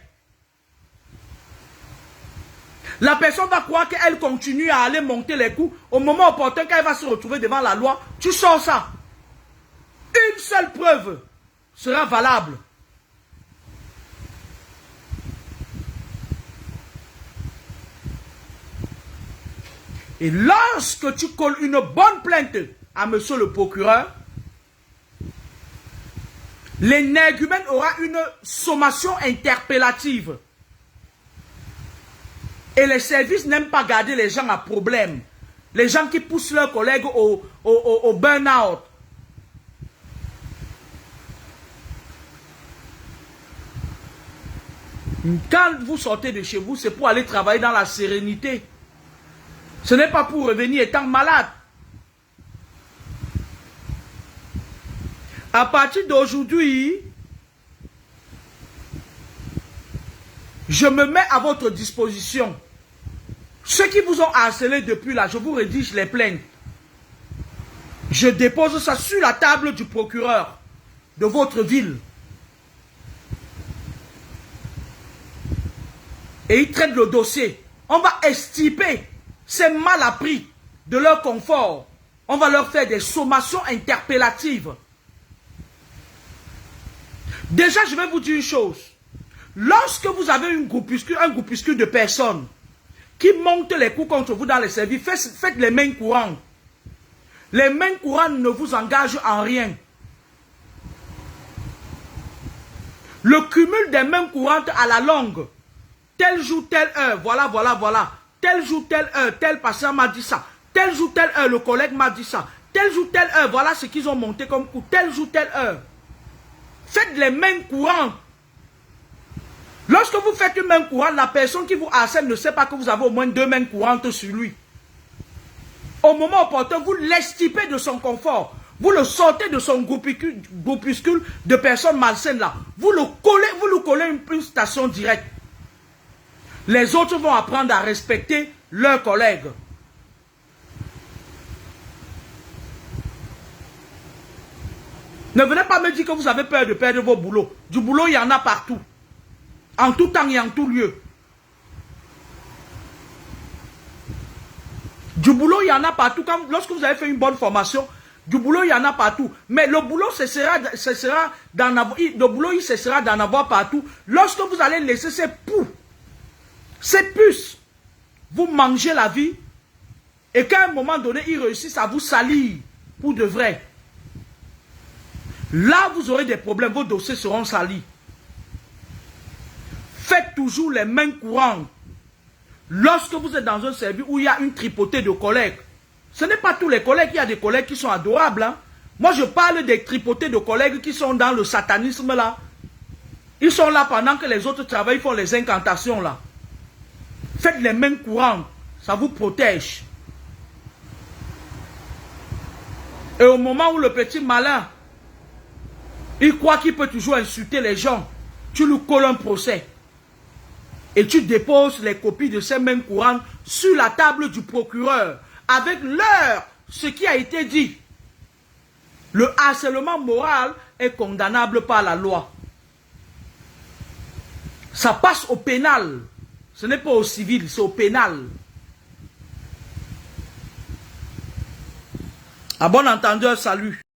La personne va croire qu'elle continue à aller monter les coups. Au moment opportun, quand elle va se retrouver devant la loi, tu sors ça. Une seule preuve sera valable. Et lorsque tu colles une bonne plainte à monsieur le procureur, l'énergumène aura une sommation interpellative. Et les services n'aiment pas garder les gens à problème. Les gens qui poussent leurs collègues au burn-out. Quand vous sortez de chez vous, c'est pour aller travailler dans la sérénité. Ce n'est pas pour revenir étant malade. À partir d'aujourd'hui, je me mets à votre disposition. Ceux qui vous ont harcelé depuis là, je vous rédige les plaintes. Je dépose ça sur la table du procureur de votre ville. Et il traite le dossier. On va extirper ces mal appris de leur confort. On va leur faire des sommations interpellatives. Déjà, je vais vous dire une chose. Lorsque vous avez un groupuscule de personnes qui montent les coups contre vous dans les services, faites les mains courantes. Les mains courantes ne vous engagent en rien. Le cumul des mains courantes à la longue, tel jour, telle heure, voilà. Tel jour, telle heure, tel patient m'a dit ça. Tel jour, telle heure, le collègue m'a dit ça. Tel jour, telle heure, voilà ce qu'ils ont monté comme coup. Tel jour, telle heure. Faites les mains courantes. Lorsque vous faites une main courante, la personne qui vous harcèle ne sait pas que vous avez au moins 2 mains courantes sur lui. Au moment opportun, vous l'extirpez de son confort. Vous le sortez de son groupuscule de personnes malsaines là. Vous le collez une station directe. Les autres vont apprendre à respecter leurs collègues. Ne venez pas me dire que vous avez peur de perdre vos boulots. Du boulot, il y en a partout. En tout temps et en tout lieu. Du boulot, il y en a partout. Lorsque vous avez fait une bonne formation, du boulot, il y en a partout. Mais le boulot, il cessera d'en avoir partout. Lorsque vous allez laisser ces poux, ces puces, vous mangez la vie. Et qu'à un moment donné, ils réussissent à vous salir pour de vrai. Là, vous aurez des problèmes. Vos dossiers seront salis. Faites toujours les mains courantes. Lorsque vous êtes dans un service où il y a une tripotée de collègues, ce n'est pas tous les collègues, il y a des collègues qui sont adorables. Hein. Moi, je parle des tripotées de collègues qui sont dans le satanisme là. Ils sont là pendant que les autres travaillent, ils font les incantations là. Faites les mains courantes, ça vous protège. Et au moment où le petit malin, il croit qu'il peut toujours insulter les gens, tu lui colles un procès. Et tu déposes les copies de ces mains courantes sur la table du procureur, avec l'heure, ce qui a été dit. Le harcèlement moral est condamnable par la loi. Ça passe au pénal. Ce n'est pas au civil, c'est au pénal. À bon entendeur, salut.